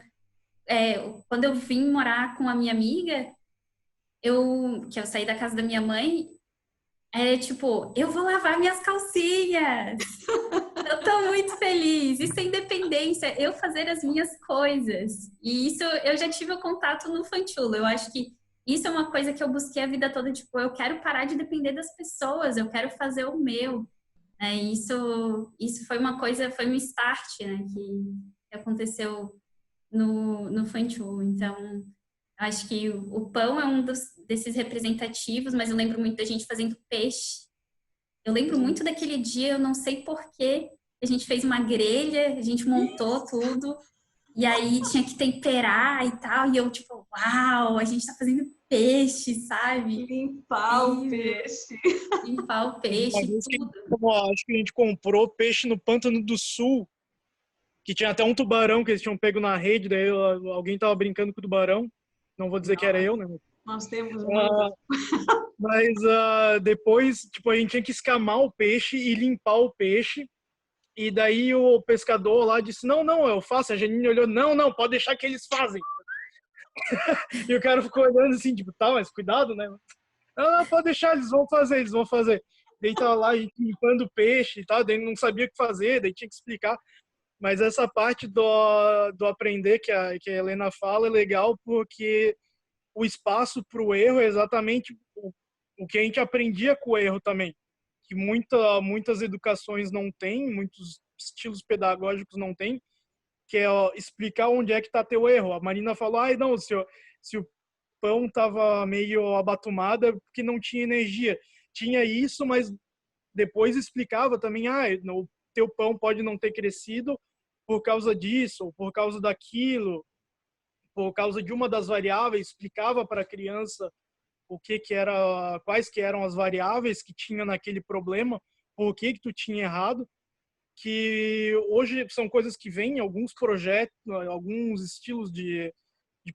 quando eu vim morar com a minha amiga, que eu saí da casa da minha mãe, tipo, eu vou lavar minhas calcinhas. Eu tô muito feliz. Isso é independência, eu fazer as minhas coisas. E isso eu já tive o contato no Fantulo. Eu acho que isso é uma coisa que eu busquei a vida toda, tipo, eu quero parar de depender das pessoas, eu quero fazer o meu. Isso foi uma coisa, foi um start, né, que aconteceu no Fantulo. Então, acho que o pão é desses representativos, mas eu lembro muito da gente fazendo peixe. Eu lembro muito daquele dia, eu não sei porquê, a gente fez uma grelha, a gente montou tudo, e aí tinha que temperar e tal, e eu tipo, uau, a gente tá fazendo peixe, sabe? Limpar o peixe. Limpar o peixe, tudo. Acho que a gente comprou peixe no Pântano do Sul, que tinha até um tubarão que eles tinham pego na rede, daí alguém tava brincando com o tubarão. Não vou dizer que era eu, né? Nós temos mas depois, tipo, a gente tinha que escamar o peixe e limpar o peixe. E daí o pescador lá disse, não, eu faço. A Janine olhou, não, pode deixar que eles fazem. E o cara ficou olhando assim, tipo, tá, mas cuidado, né? Não, pode deixar, eles vão fazer. Daí tava lá, a gente limpando o peixe e tal, daí não sabia o que fazer, daí tinha que explicar. Mas essa parte do aprender que a Helena fala é legal, porque o espaço para o erro é exatamente o que a gente aprendia com o erro também, que muitas educações não têm, muitos estilos pedagógicos não têm, que é explicar onde é que está teu erro. A Marina falou, não, se o pão estava meio abatumado é porque não tinha energia. Tinha isso, mas depois explicava também, o teu pão pode não ter crescido por causa disso, ou por causa daquilo, por causa de uma das variáveis, explicava para a criança quais que eram as variáveis que tinha naquele problema, por que tu tinha errado, que hoje são coisas que vêm em alguns projetos, alguns estilos de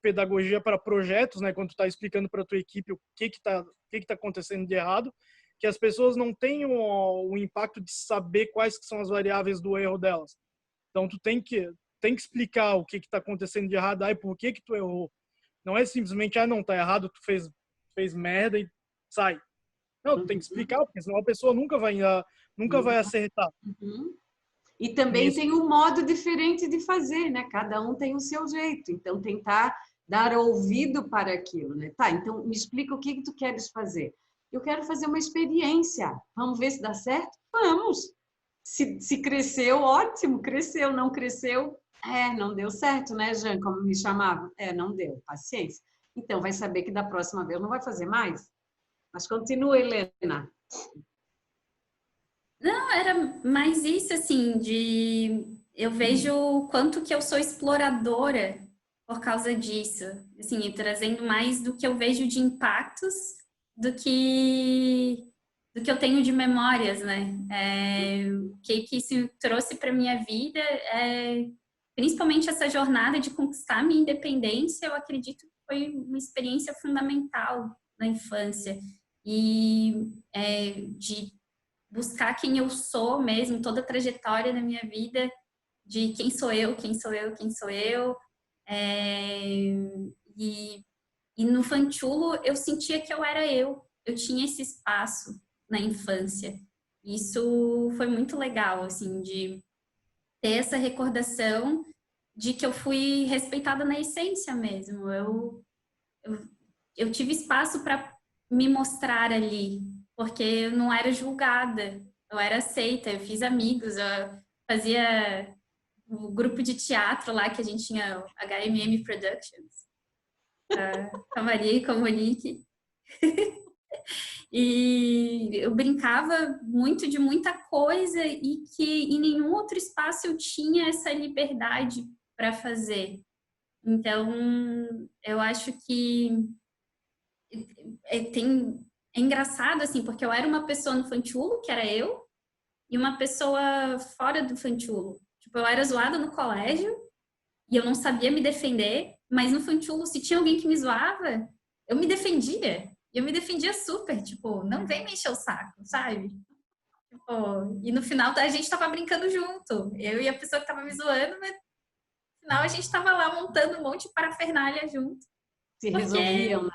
pedagogia para projetos, né, quando tu está explicando para a tua equipe o que tá acontecendo de errado, que as pessoas não têm o impacto de saber quais que são as variáveis do erro delas. Então tu tem que explicar o que está acontecendo de errado, e por que tu errou. Não é simplesmente, não, tá errado, tu fez merda e sai. Não, tu tem que explicar, porque senão a pessoa nunca vai acertar. Uhum. E também tem um modo diferente de fazer, né? Cada um tem o seu jeito. Então, tentar dar ouvido para aquilo, né? Tá, então me explica o que tu queres fazer. eu quero fazer uma experiência. Vamos ver se dá certo? Vamos! Se cresceu, ótimo, cresceu, não cresceu, não deu certo, né, Jean, como me chamava? Não deu, paciência. Então, vai saber que da próxima vez não vai fazer mais? Mas continua, Helena. Não, era mais isso, assim, eu vejo o quanto que eu sou exploradora por causa disso. Assim, trazendo mais do que eu vejo de impactos do que eu tenho de memórias, né? O que isso trouxe para minha vida, principalmente essa jornada de conquistar a minha independência, eu acredito que foi uma experiência fundamental na infância. E de buscar quem eu sou mesmo, toda a trajetória da minha vida, de quem sou eu, quem sou eu, quem sou eu. E no Fanchulo eu sentia que eu era eu tinha esse espaço na infância. Isso foi muito legal, assim, de ter essa recordação de que eu fui respeitada na essência mesmo. Eu tive espaço para me mostrar ali, porque eu não era julgada, eu era aceita, eu fiz amigos, eu fazia o grupo de teatro lá que a gente tinha, o HMM Productions, com a Maria e com a Monique. E eu brincava muito de muita coisa e que em nenhum outro espaço eu tinha essa liberdade para fazer. Então, eu acho que é engraçado, assim, porque eu era uma pessoa no Fanchulo, que era eu, e uma pessoa fora do Fanchulo. Tipo, eu era zoada no colégio e eu não sabia me defender, mas no Fanchulo, se tinha alguém que me zoava, eu me defendia. E eu me defendia super, tipo, não vem me encher o saco, sabe? Tipo, e no final a gente tava brincando junto. Eu e a pessoa que tava me zoando, mas no final a gente tava lá montando um monte de parafernália junto. Se resolviam, né?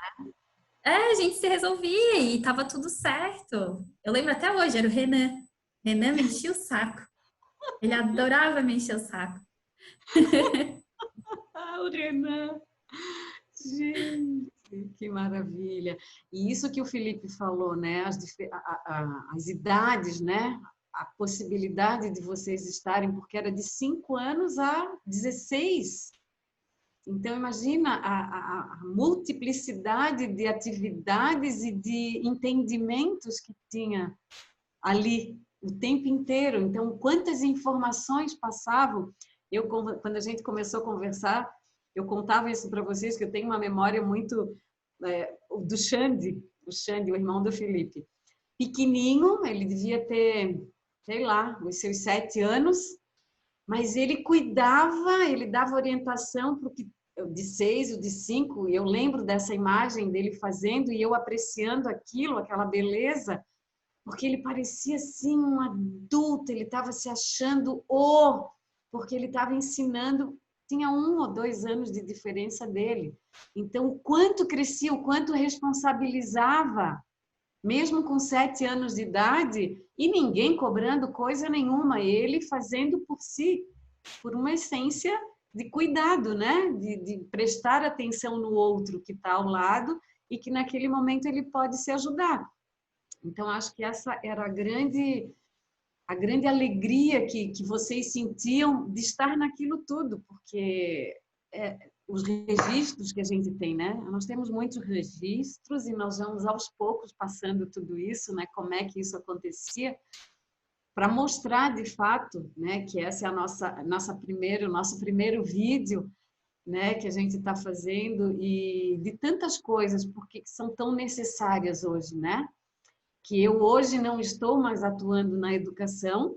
A gente se resolvia e tava tudo certo. Eu lembro até hoje, era o Renan. Renan me enchia o saco. Ele adorava me encher o saco. O Renan! Gente, que maravilha! E isso que o Felipe falou, né? As idades, né? A possibilidade de vocês estarem, porque era de 5 anos a 16. Então, imagina a multiplicidade de atividades e de entendimentos que tinha ali o tempo inteiro. Então, quantas informações passavam. Quando a gente começou a conversar, eu contava isso para vocês, que eu tenho uma memória muito do Xande, o irmão do Felipe. Pequenininho, ele devia ter, sei lá, os seus 7 anos, mas ele cuidava, ele dava orientação para o que de 6, o de 5, e eu lembro dessa imagem dele fazendo e eu apreciando aquilo, aquela beleza, porque ele parecia assim um adulto, ele estava se achando porque ele estava ensinando, tinha 1 ou 2 anos de diferença dele. Então, o quanto crescia, o quanto responsabilizava, mesmo com 7 anos de idade, e ninguém cobrando coisa nenhuma, ele fazendo por si, por uma essência de cuidado, né? De prestar atenção no outro que está ao lado e que naquele momento ele pode se ajudar. Então, acho que essa era a grande alegria que vocês sentiam de estar naquilo tudo, porque os registros que a gente tem, né? Nós temos muitos registros e nós vamos aos poucos passando tudo isso, né? Como é que isso acontecia, para mostrar de fato, né? Que essa é nosso primeiro vídeo, né? Que a gente está fazendo e de tantas coisas, porque são tão necessárias hoje, né? Que eu hoje não estou mais atuando na educação,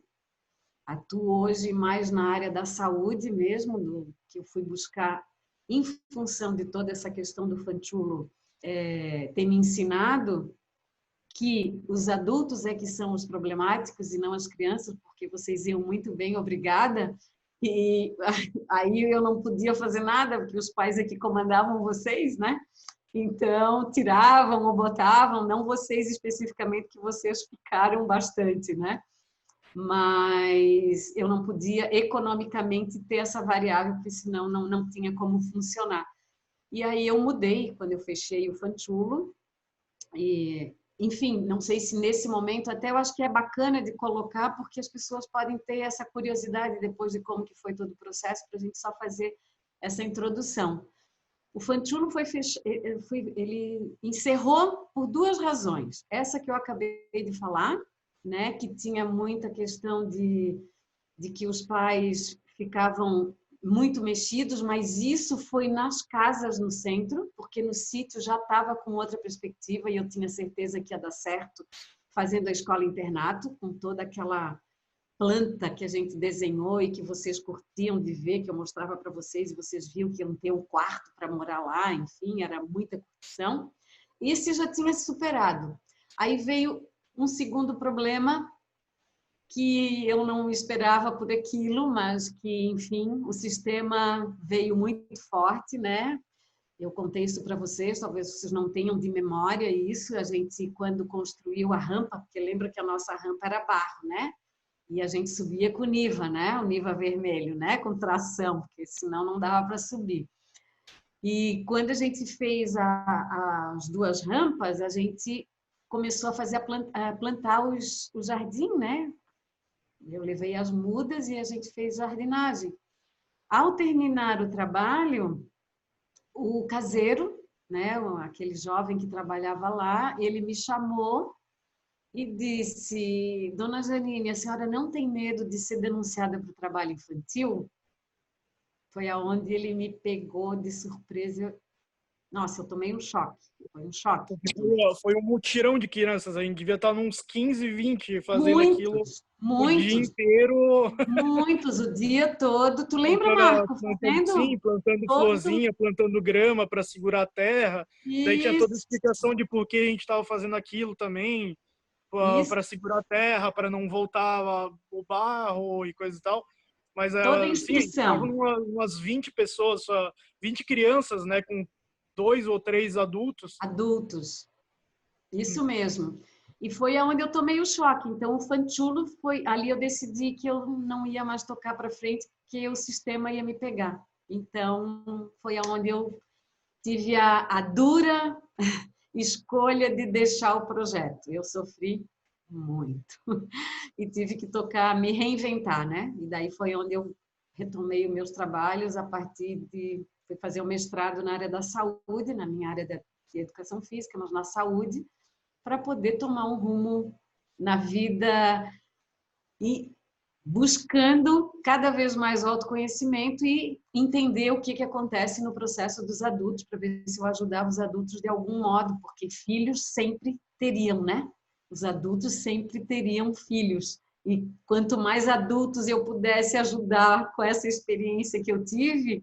atuo hoje mais na área da saúde mesmo, que eu fui buscar em função de toda essa questão do Fanchulo ter me ensinado que os adultos é que são os problemáticos e não as crianças, porque vocês iam muito bem, obrigada, e aí eu não podia fazer nada, porque os pais é que comandavam vocês, né? Então, tiravam ou botavam, não vocês especificamente, que vocês ficaram bastante, né? Mas eu não podia economicamente ter essa variável, porque senão não tinha como funcionar. E aí eu mudei, quando eu fechei o Fanchulo, e enfim, não sei se nesse momento, até eu acho que é bacana de colocar, porque as pessoas podem ter essa curiosidade depois de como que foi todo o processo, para a gente só fazer essa introdução. O Fantulo ele encerrou por duas razões. Essa que eu acabei de falar, né, que tinha muita questão de que os pais ficavam muito mexidos, mas isso foi nas casas no centro, porque no sítio já estava com outra perspectiva e eu tinha certeza que ia dar certo fazendo a escola-internato, com toda aquela planta que a gente desenhou e que vocês curtiam de ver, que eu mostrava para vocês e vocês viam que iam ter um quarto para morar lá, enfim, era muita curtição. Esse já tinha superado. Aí veio um segundo problema que eu não esperava por aquilo, mas que, enfim, o sistema veio muito forte, né? Eu contei isso para vocês, talvez vocês não tenham de memória isso. A gente, quando construiu a rampa, porque lembra que a nossa rampa era barro, né? E a gente subia com o Niva, né? O Niva vermelho, né? Com tração, porque senão não dava para subir. E quando a gente fez as duas rampas, a gente começou a fazer a plantar o jardim, né? Eu levei as mudas e a gente fez jardinagem. Ao terminar o trabalho, o caseiro, né, aquele jovem que trabalhava lá, ele me chamou e disse: Dona Janine, a senhora não tem medo de ser denunciada por trabalho infantil? Foi aonde ele me pegou de surpresa. Nossa, eu tomei um choque. Foi um choque. Foi um mutirão de crianças. A gente devia estar uns 15, 20 fazendo Muitos, aquilo muitos, o dia inteiro. Muitos, o dia todo. Tu lembra, Marco? Sim, plantando florzinha, plantando grama para segurar a terra. Isso. Daí tinha toda a explicação de por que a gente estava fazendo aquilo também, para segurar a terra, para não voltar o barro e coisa e tal. Mas toda a sim, inscrição. umas 20 pessoas, 20 crianças, né, com 2 ou 3 adultos. Adultos, isso mesmo. E foi aonde eu tomei o choque. Então, o Fantulo foi... Ali eu decidi que eu não ia mais tocar para frente, porque o sistema ia me pegar. Então, foi aonde eu tive a dura escolha de deixar o projeto. Eu sofri muito. E tive que tocar, me reinventar, né? E daí foi onde eu retomei os meus trabalhos a partir de... Fui fazer o mestrado na área da saúde, na minha área de educação física, mas na saúde, para poder tomar um rumo na vida e buscando cada vez mais autoconhecimento e entender o que acontece no processo dos adultos, para ver se eu ajudava os adultos de algum modo, porque filhos sempre teriam, né? Os adultos sempre teriam filhos. E quanto mais adultos eu pudesse ajudar com essa experiência que eu tive,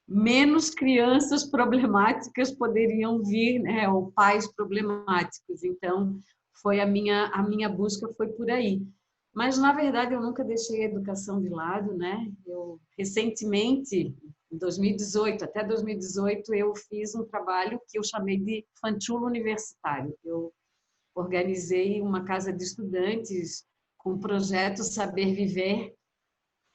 menos crianças problemáticas poderiam vir, né? Ou pais problemáticos. Então, foi a minha busca foi por aí. Mas, na verdade, eu nunca deixei a educação de lado, né? Eu, recentemente, em 2018, até 2018, eu fiz um trabalho que eu chamei de Fantulo Universitário. Eu organizei uma casa de estudantes com o projeto Saber Viver,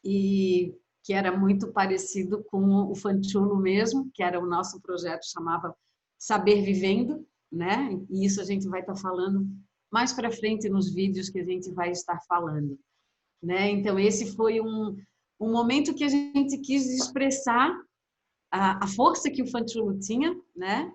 e que era muito parecido com o Fantulo mesmo, que era o nosso projeto, chamava Saber Vivendo, né? E isso a gente vai estar falando mais para frente nos vídeos que a gente vai estar falando, né? Então, esse foi um momento que a gente quis expressar a força que o Fantulo tinha, né?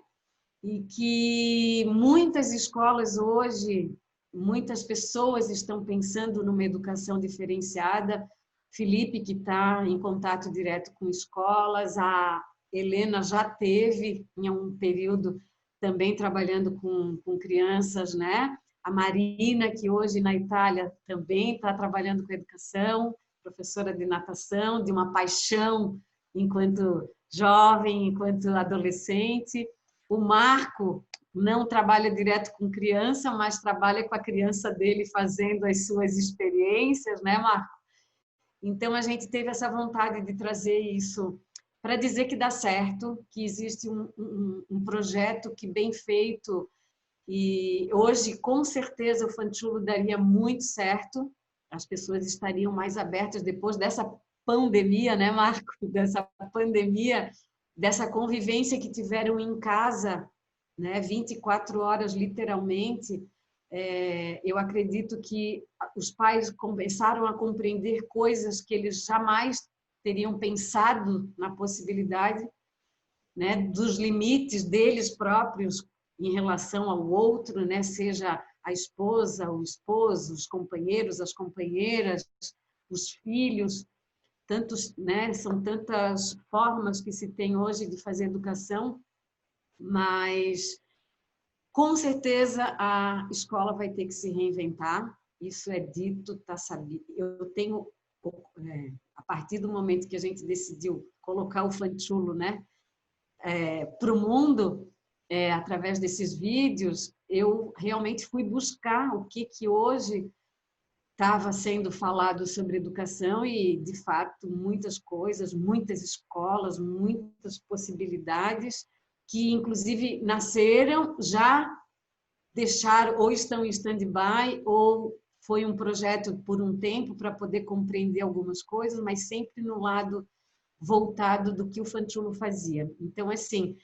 E que muitas escolas hoje, muitas pessoas estão pensando numa educação diferenciada. Felipe, que está em contato direto com escolas, a Helena já teve em um período também trabalhando com crianças, né? A Marina, que hoje na Itália também está trabalhando com educação, professora de natação, de uma paixão enquanto jovem, enquanto adolescente. O Marco não trabalha direto com criança, mas trabalha com a criança dele fazendo as suas experiências, né, Marco? Então, a gente teve essa vontade de trazer isso para dizer que dá certo, que existe um projeto que bem feito, e hoje, com certeza, o Fantulo daria muito certo, as pessoas estariam mais abertas depois dessa pandemia, né, Marco? Dessa pandemia, dessa convivência que tiveram em casa, né? 24 horas, literalmente. Eu acredito que os pais começaram a compreender coisas que eles jamais teriam pensado na possibilidade, né? Dos limites deles próprios em relação ao outro, né? Seja a esposa, o esposo, os companheiros, as companheiras, os filhos, tantos, né? São tantas formas que se tem hoje de fazer educação, mas com certeza a escola vai ter que se reinventar. Isso é dito, está sabido. Eu tenho, a partir do momento que a gente decidiu colocar o Fanchulo, né, para o mundo, através desses vídeos, eu realmente fui buscar o que hoje estava sendo falado sobre educação e, de fato, muitas coisas, muitas escolas, muitas possibilidades que, inclusive, nasceram, já deixaram, ou estão em stand-by, ou foi um projeto por um tempo para poder compreender algumas coisas, mas sempre no lado voltado do que o Fanchulo fazia. Então, assim,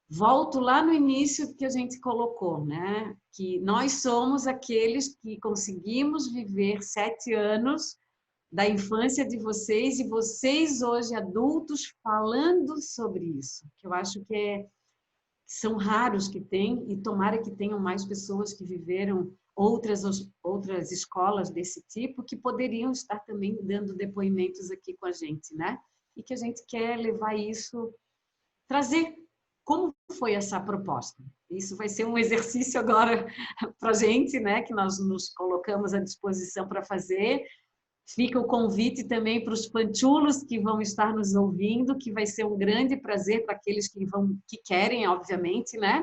volto lá no início que a gente colocou, né? Que nós somos aqueles que conseguimos viver 7 anos da infância de vocês e vocês hoje adultos falando sobre isso, que eu acho que são raros que tem, e tomara que tenham mais pessoas que viveram outras escolas desse tipo que poderiam estar também dando depoimentos aqui com a gente, né? E que a gente quer levar isso, trazer como foi essa proposta. Isso vai ser um exercício agora para a gente, né? Que nós nos colocamos à disposição para fazer. Fica o convite também para os fanchulos que vão estar nos ouvindo, que vai ser um grande prazer para aqueles que querem, obviamente, né?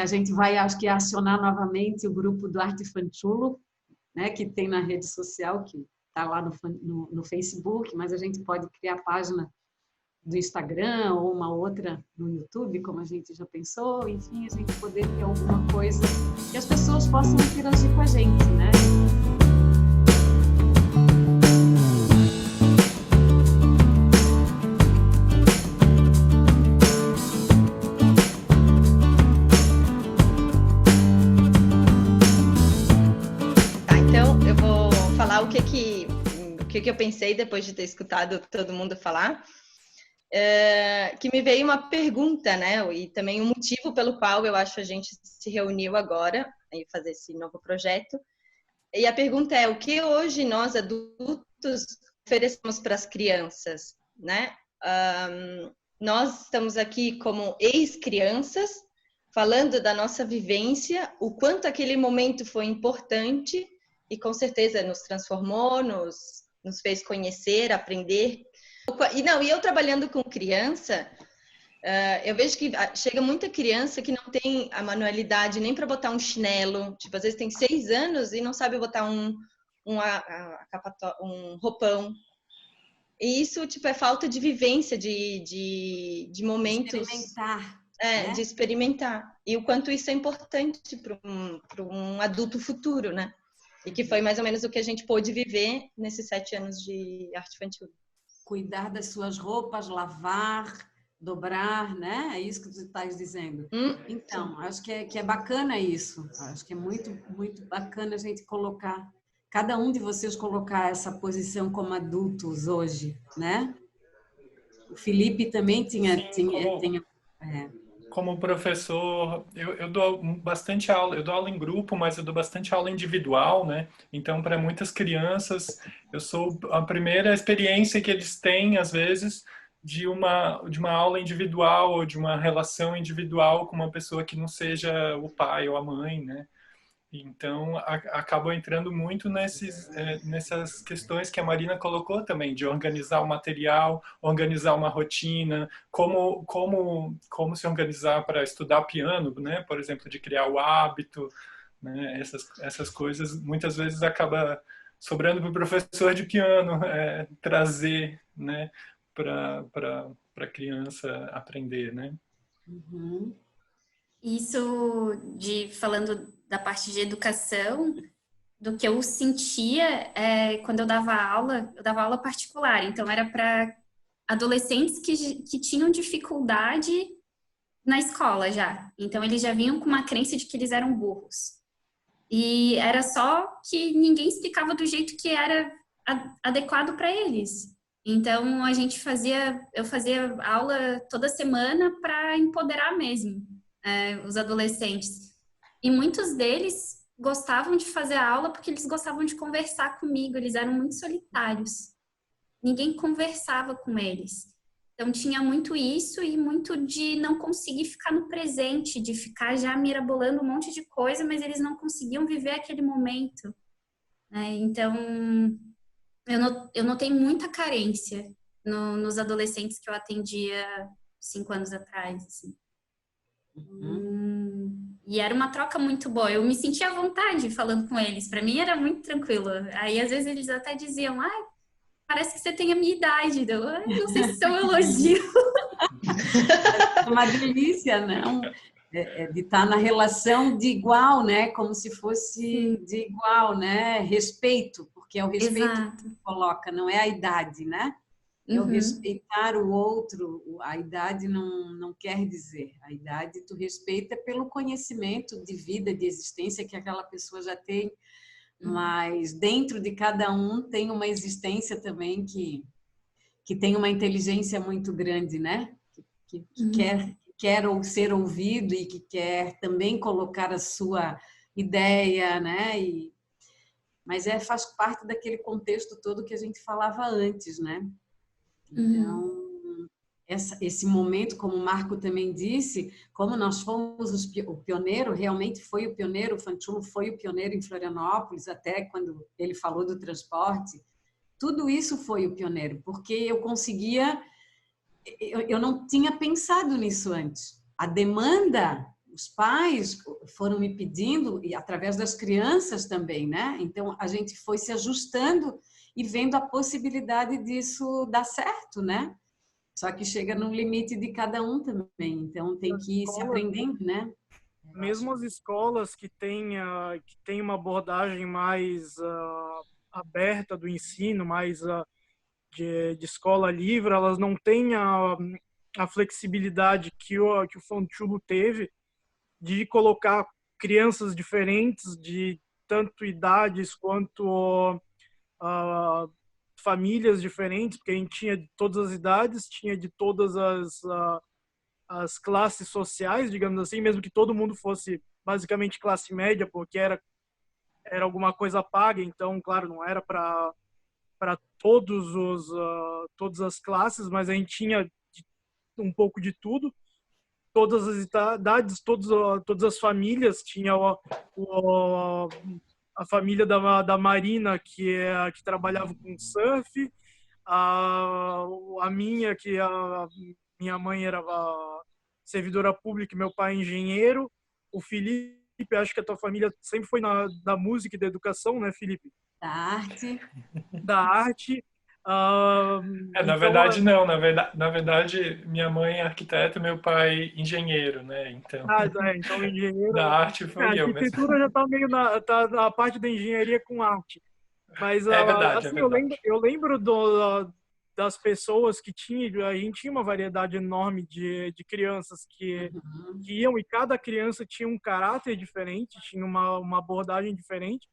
A gente vai, acho que, acionar novamente o grupo do Arte Fanchulo, né? Que tem na rede social, que está lá no Facebook, mas a gente pode criar página do Instagram ou uma outra no YouTube, como a gente já pensou. Enfim, a gente poder ter alguma coisa que as pessoas possam interagir com a gente, né? O que eu pensei depois de ter escutado todo mundo falar, que me veio uma pergunta, né? E também um motivo pelo qual eu acho a gente se reuniu agora e fazer esse novo projeto. E a pergunta é: o que hoje nós adultos oferecemos para as crianças, né? Nós estamos aqui como ex-crianças, falando da nossa vivência, o quanto aquele momento foi importante e com certeza nos transformou, nos fez conhecer, aprender. E eu trabalhando com criança, eu vejo que chega muita criança que não tem a manualidade nem para botar um chinelo. Tipo, às vezes tem 6 anos e não sabe botar um roupão. E isso, tipo, é falta de vivência, de momentos... Experimentar. De experimentar. E o quanto isso é importante para um adulto futuro, né? E que foi mais ou menos o que a gente pôde viver nesses 7 anos de arte infantil. Cuidar das suas roupas, lavar, dobrar, né? É isso que tu estás dizendo. Então, acho que é bacana isso. Acho que é muito, muito bacana a gente colocar, cada um de vocês colocar essa posição como adultos hoje, né? O Felipe também tinha como professor, eu dou bastante aula, eu dou aula em grupo, mas eu dou bastante aula individual, né? Então, para muitas crianças, eu sou a primeira experiência que eles têm, às vezes, de uma aula individual ou de uma relação individual com uma pessoa que não seja o pai ou a mãe, né? Então, acabou entrando muito nessas questões que a Marina colocou também, de organizar o material, organizar uma rotina, como se organizar para estudar piano, né? Por exemplo, de criar o hábito, né? Essas coisas, muitas vezes acaba sobrando para o professor de piano trazer, né? Para a criança aprender, né? Uhum. Isso, falando da parte de educação, do que eu sentia quando eu dava aula particular. Então, era para adolescentes que tinham dificuldade na escola já. Então, eles já vinham com uma crença de que eles eram burros. E era só que ninguém explicava do jeito que era adequado para eles. Então, eu fazia aula toda semana para empoderar mesmo os adolescentes. E muitos deles gostavam de fazer a aula porque eles gostavam de conversar comigo, eles eram muito solitários. Ninguém conversava com eles. Então, tinha muito isso e muito de não conseguir ficar no presente, de ficar já mirabolando um monte de coisa, mas eles não conseguiam viver aquele momento, né? Então, eu notei muita carência nos adolescentes que eu atendia 5 anos atrás, assim. E era uma troca muito boa. Eu me sentia à vontade falando com eles. Para mim era muito tranquilo. Aí, às vezes, eles até diziam, parece que você tem a minha idade. Eu não sei se isso é um elogio. É uma delícia, não? De estar na relação de igual, né? Como se fosse de igual, né? Respeito, porque é o respeito Exato. que coloca, não é a idade, né? É o respeitar o outro. A idade não quer dizer. A idade tu respeita pelo conhecimento de vida, de existência que aquela pessoa já tem, mas dentro de cada um tem uma existência também que tem uma inteligência muito grande, né? Que quer ser ouvido e que quer também colocar a sua ideia, né? Mas faz parte daquele contexto todo que a gente falava antes, né? Então, esse momento, como o Marco também disse, como nós fomos o pioneiro, realmente foi o pioneiro, o Fanchulo foi o pioneiro em Florianópolis, até quando ele falou do transporte, tudo isso foi o pioneiro, porque eu conseguia, eu não tinha pensado nisso antes. A demanda, os pais foram me pedindo, e através das crianças também, né? Então, a gente foi se ajustando e vendo a possibilidade disso dar certo, né? Só que chega no limite de cada um também, então tem que ir se aprendendo, né? Mesmo as escolas que têm uma abordagem mais aberta do ensino, mais de escola livre, elas não têm a flexibilidade que o Fanchulo teve de colocar crianças diferentes, de tanto idades quanto famílias diferentes, porque a gente tinha de todas as idades, tinha de todas as classes sociais, digamos assim, mesmo que todo mundo fosse basicamente classe média, porque era alguma coisa paga, então, claro, não era para todas as classes, mas a gente tinha um pouco de tudo, todas as idades, todas as famílias, tinha a família da Marina, que trabalhava com surf, a minha, que a minha mãe era servidora pública e meu pai engenheiro, o Felipe, acho que a tua família sempre foi da música e da educação, né, Felipe? Da arte. Da arte. Na Então, verdade, não. Na verdade, minha mãe é arquiteta e meu pai engenheiro, né? Então, então engenheiro. da arte foi A eu mesmo. arquitetura já está meio na parte da engenharia com arte. Mas, É verdade, assim, é verdade. eu lembro das pessoas que a gente tinha uma variedade enorme de crianças que iam, e cada criança tinha um caráter diferente, tinha uma abordagem diferente,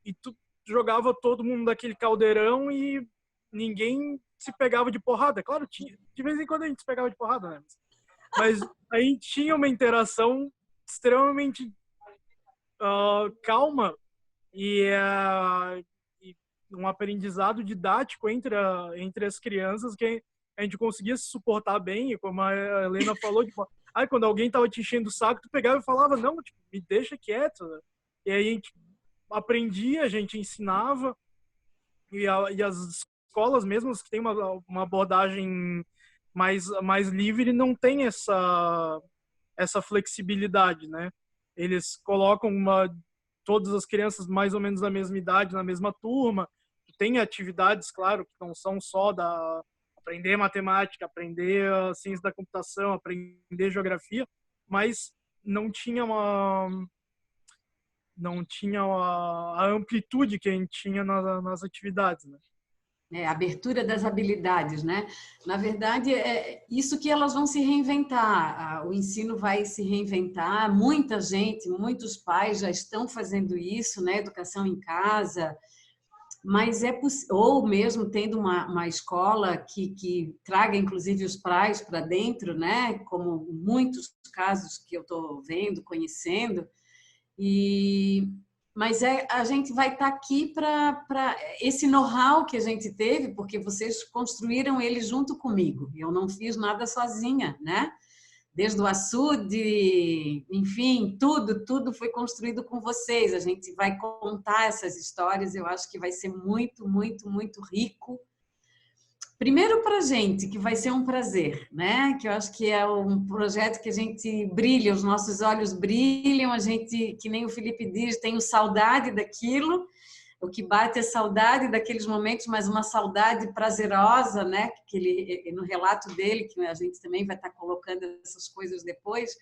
e tu jogava todo mundo daquele caldeirão e ninguém se pegava de porrada. Claro, de vez em quando a gente se pegava de porrada, né? Mas a gente tinha uma interação extremamente calma e um aprendizado didático entre as crianças, que a gente conseguia se suportar bem, e como a Helena falou, tipo, quando alguém tava te enchendo o saco, tu pegava e falava, não, tipo, me deixa quieto, né? E aí a gente aprendia, a gente ensinava, e as escolas mesmo que têm uma abordagem mais livre não tem essa flexibilidade, né? Eles colocam todas as crianças mais ou menos da mesma idade, na mesma turma. Tem atividades, claro, que não são só aprender matemática, aprender a ciência da computação, aprender geografia, mas não tinha a amplitude que a gente tinha nas atividades, né? abertura das habilidades, né? Na verdade, é isso que elas vão se reinventar. O ensino vai se reinventar. Muita gente, muitos pais já estão fazendo isso, né? Educação em casa, mas ou mesmo tendo uma escola que traga, inclusive, os pais para dentro, né? Como muitos casos que eu estou vendo, conhecendo. Mas a gente vai estar aqui para esse know-how que a gente teve, porque vocês construíram ele junto comigo. Eu não fiz nada sozinha, né? Desde o açude, enfim, tudo foi construído com vocês. A gente vai contar essas histórias, eu acho que vai ser muito, muito, muito rico. Primeiro para a gente, que vai ser um prazer, né? Que eu acho que é um projeto que a gente brilha, os nossos olhos brilham, a gente, que nem o Felipe diz, tem saudade daquilo, o que bate é saudade daqueles momentos, mas uma saudade prazerosa, né? Que ele, no relato dele, que a gente também vai estar colocando essas coisas depois,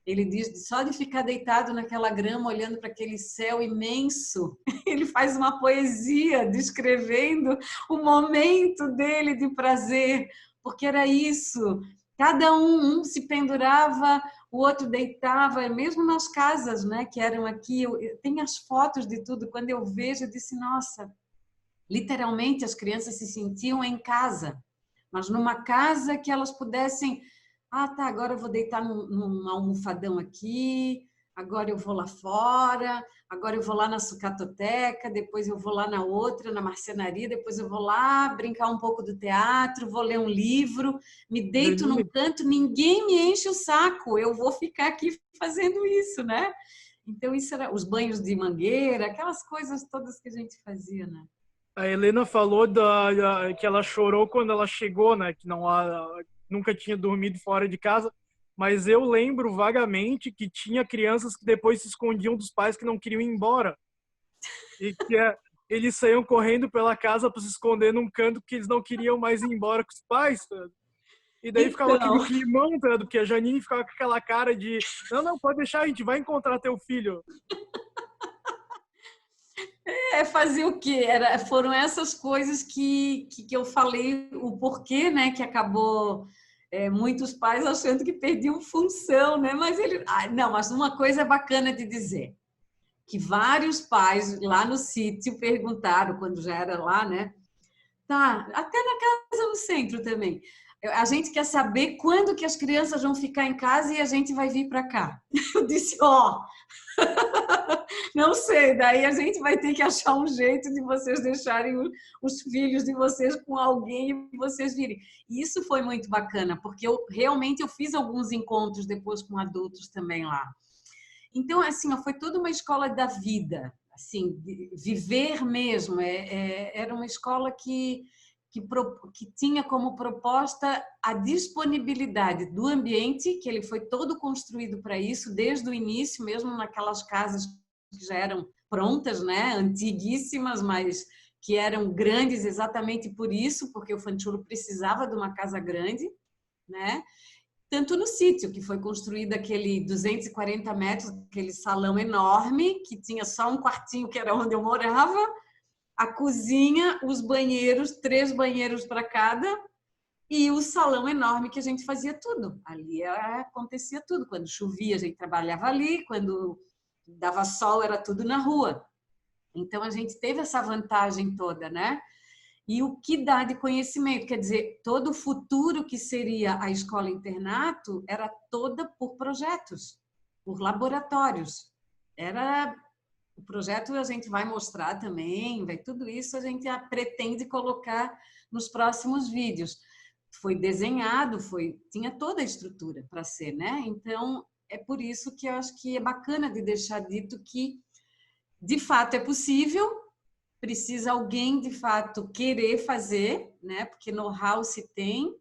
ele diz só de ficar deitado naquela grama, olhando para aquele céu imenso, ele faz uma poesia descrevendo o momento dele de prazer, porque era isso. Cada um se pendurava, o outro deitava, mesmo nas casas, né, que eram aqui. Tem as fotos de tudo. Quando eu vejo, eu disse, nossa, literalmente as crianças se sentiam em casa, mas numa casa que elas pudessem... Ah, tá, agora eu vou deitar num almofadão aqui, agora eu vou lá fora, agora eu vou lá na sucatoteca, depois eu vou lá na outra, na marcenaria, depois eu vou lá brincar um pouco do teatro, vou ler um livro, me deito num canto, ninguém me enche o saco, eu vou ficar aqui fazendo isso, né? Então, isso era os banhos de mangueira, aquelas coisas todas que a gente fazia, né? A Helena falou que ela chorou quando ela chegou, né? Que nunca tinha dormido fora de casa. Mas eu lembro vagamente que tinha crianças que depois se escondiam dos pais que não queriam ir embora. E que eles saíam correndo pela casa para se esconder num canto porque eles não queriam mais ir embora com os pais. Tá? E daí ficava aquele climão, tá? Porque a Janine ficava com aquela cara de não, pode deixar, a gente vai encontrar teu filho. Fazer o quê? Foram essas coisas que eu falei, o porquê, né? Que acabou muitos pais achando que perdiam função, né? Mas mas uma coisa é bacana de dizer, que vários pais lá no sítio perguntaram, quando já era lá, né? Tá, até na casa no centro também. A gente quer saber quando que as crianças vão ficar em casa e a gente vai vir para cá. Eu disse, não sei, daí a gente vai ter que achar um jeito de vocês deixarem os filhos de vocês com alguém e vocês virem. E isso foi muito bacana, porque eu fiz alguns encontros depois com adultos também lá. Então, assim, foi toda uma escola da vida, assim, viver mesmo. Era uma escola que tinha como proposta a disponibilidade do ambiente, que ele foi todo construído para isso, desde o início, mesmo naquelas casas que já eram prontas, né, antiguíssimas, mas que eram grandes exatamente por isso, porque o Fanchulo precisava de uma casa grande, né? Tanto no sítio, que foi construído aquele 240 metros, aquele salão enorme, que tinha só um quartinho, que era onde eu morava, a cozinha, os banheiros, 3 banheiros para cada, e o salão enorme que a gente fazia tudo. Ali acontecia tudo. Quando chovia, a gente trabalhava ali, quando dava sol, era tudo na rua. Então, a gente teve essa vantagem toda, né? E o que dá de conhecimento, quer dizer, todo o futuro que seria a escola-internato era toda por projetos, por laboratórios. O projeto a gente vai mostrar também, tudo isso a gente pretende colocar nos próximos vídeos. Foi desenhado, tinha toda a estrutura para ser, né? Então, é por isso que eu acho que é bacana de deixar dito que, de fato, é possível, precisa alguém, de fato, querer fazer, né? Porque know-how se tem,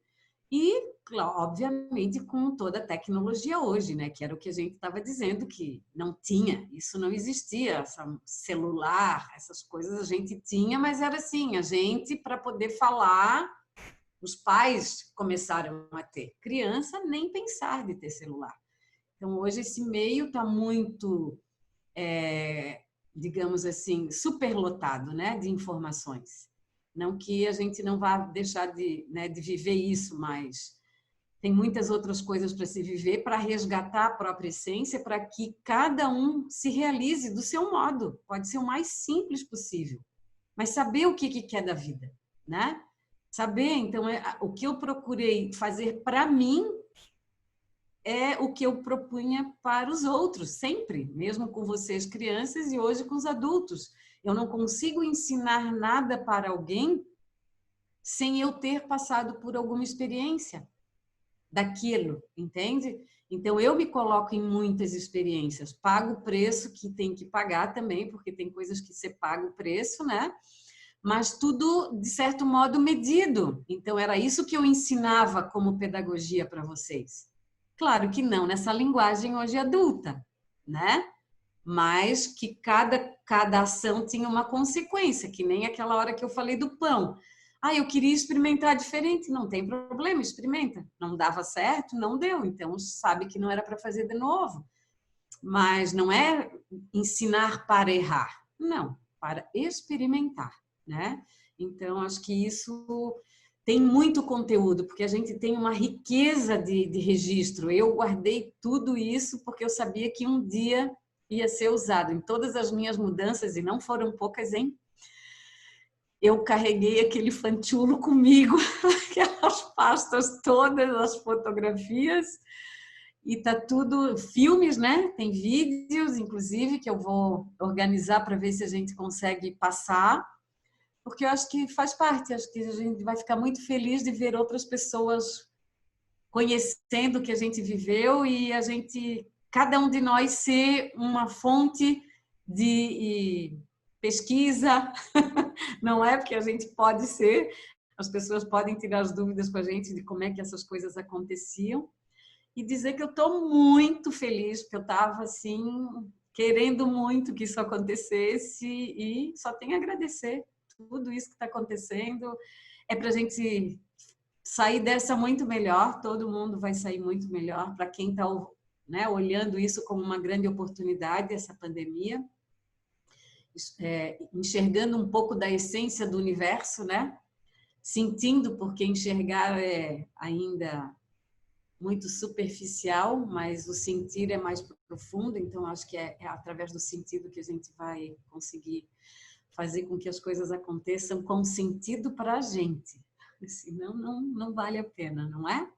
e, obviamente, com toda a tecnologia hoje, né? Que era o que a gente estava dizendo, que não tinha, isso não existia, celular, essas coisas a gente tinha, mas era assim, a gente, para poder falar, os pais começaram a ter. Criança, nem pensar de ter celular. Então, hoje esse meio está muito, digamos assim, superlotado, né? De informações. Não que a gente não vá deixar de, né, de viver isso, mas tem muitas outras coisas para se viver, para resgatar a própria essência, para que cada um se realize do seu modo. Pode ser o mais simples possível, mas saber o que quer da vida, né? Saber, então, o que eu procurei fazer para mim é o que eu propunha para os outros, sempre, mesmo com vocês crianças e hoje com os adultos. Eu não consigo ensinar nada para alguém sem eu ter passado por alguma experiência daquilo, entende? Então, eu me coloco em muitas experiências, pago o preço que tem que pagar também, porque tem coisas que você paga o preço, né? Mas tudo, de certo modo, medido. Então, era isso que eu ensinava como pedagogia para vocês. Claro que não nessa linguagem hoje adulta, né? Mas que cada ação tinha uma consequência, que nem aquela hora que eu falei do pão. Ah, eu queria experimentar diferente. Não tem problema, experimenta. Não dava certo, não deu. Então, sabe que não era para fazer de novo. Mas não é ensinar para errar. Não, para experimentar, né? Então, acho que isso tem muito conteúdo, porque a gente tem uma riqueza de registro. Eu guardei tudo isso porque eu sabia que um dia ia ser usado. Em todas as minhas mudanças, e não foram poucas, hein? Eu carreguei aquele fanchulo comigo, aquelas pastas todas, as fotografias, e tá tudo, filmes, né? Tem vídeos, inclusive, que eu vou organizar para ver se a gente consegue passar, porque eu acho que faz parte, acho que a gente vai ficar muito feliz de ver outras pessoas conhecendo o que a gente viveu e a gente, cada um de nós ser uma fonte de pesquisa, não é? Porque a gente pode ser, as pessoas podem tirar as dúvidas com a gente de como é que essas coisas aconteciam e dizer que eu estou muito feliz, porque eu estava assim, querendo muito que isso acontecesse e só tenho a agradecer tudo isso que está acontecendo. É para a gente sair dessa muito melhor, todo mundo vai sair muito melhor, para quem está, né, olhando isso como uma grande oportunidade, essa pandemia. Enxergando um pouco da essência do universo, né? Sentindo, porque enxergar é ainda muito superficial, mas o sentir é mais profundo, então acho que é através do sentido que a gente vai conseguir fazer com que as coisas aconteçam com sentido para a gente, senão não vale a pena, não é?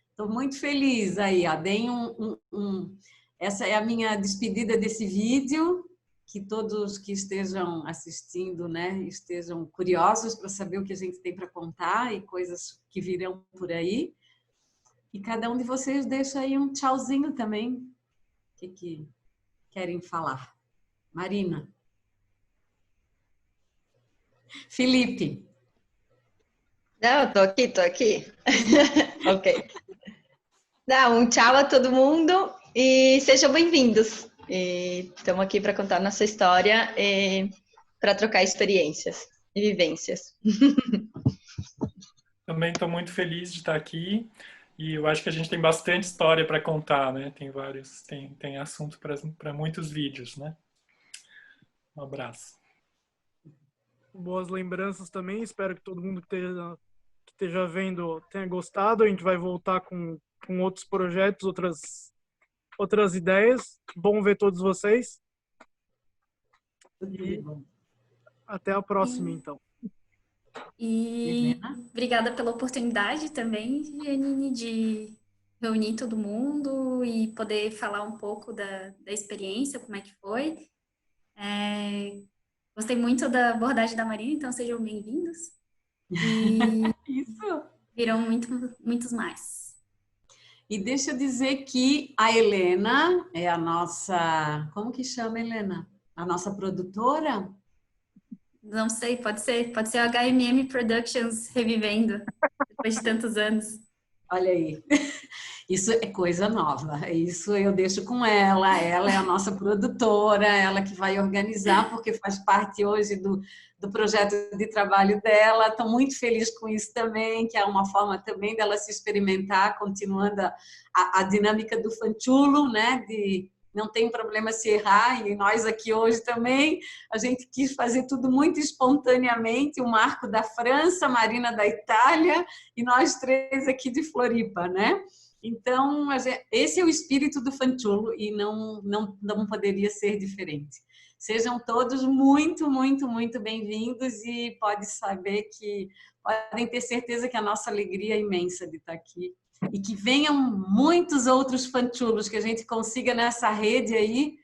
Estou muito feliz aí, ó. Essa é a minha despedida desse vídeo, que todos que estejam assistindo, né, estejam curiosos para saber o que a gente tem para contar e coisas que virão por aí. E cada um de vocês deixa aí um tchauzinho também. O que querem falar? Marina. Felipe. Não, tô aqui. Ok. Um tchau a todo mundo e sejam bem-vindos. Estamos aqui para contar nossa história e para trocar experiências e vivências. Também estou muito feliz de estar aqui e eu acho que a gente tem bastante história para contar, né? Tem assunto para muitos vídeos, né? Um abraço. Boas lembranças também. Espero que todo mundo que esteja vendo tenha gostado. A gente vai voltar com outros projetos, outras ideias. Bom ver todos vocês. E até a próxima, então. E obrigada pela oportunidade também, Janine, de reunir todo mundo e poder falar um pouco da experiência, como é que foi. Gostei muito da abordagem da Marina, então sejam bem-vindos. E isso. Virão muitos mais. E deixa eu dizer que a Helena é a nossa... Como que chama, Helena? A nossa produtora? Não sei, pode ser a HMM Productions revivendo depois de tantos anos. Olha aí, isso é coisa nova, isso eu deixo com ela é a nossa produtora, ela que vai organizar, porque faz parte hoje do projeto de trabalho dela, estou muito feliz com isso também, que é uma forma também dela se experimentar, continuando a dinâmica do fanchulo, né, de não tem problema se errar, e nós aqui hoje também, a gente quis fazer tudo muito espontaneamente, o Marco da França, a Marina da Itália, e nós três aqui de Floripa, né? Então, esse é o espírito do Fanciullo e não poderia ser diferente. Sejam todos muito, muito, muito bem-vindos e podem ter certeza que a nossa alegria é imensa de estar aqui. E que venham muitos outros Fanciullos, que a gente consiga nessa rede aí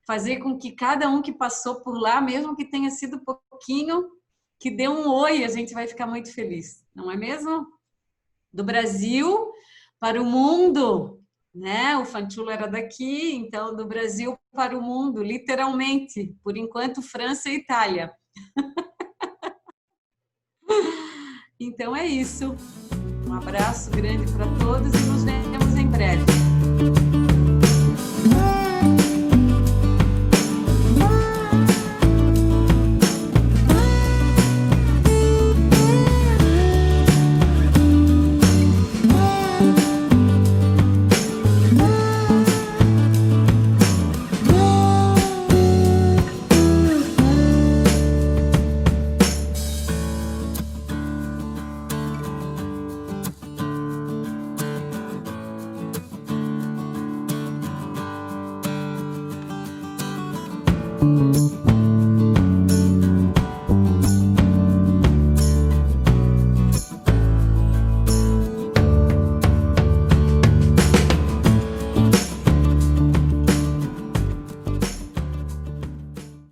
fazer com que cada um que passou por lá, mesmo que tenha sido pouquinho, que dê um oi, a gente vai ficar muito feliz, não é mesmo? Do Brasil para o mundo, né? O Fanciullo era daqui, então do Brasil para o mundo, literalmente, por enquanto França e Itália. Então é isso. Um abraço grande para todos e nos vemos em breve. Música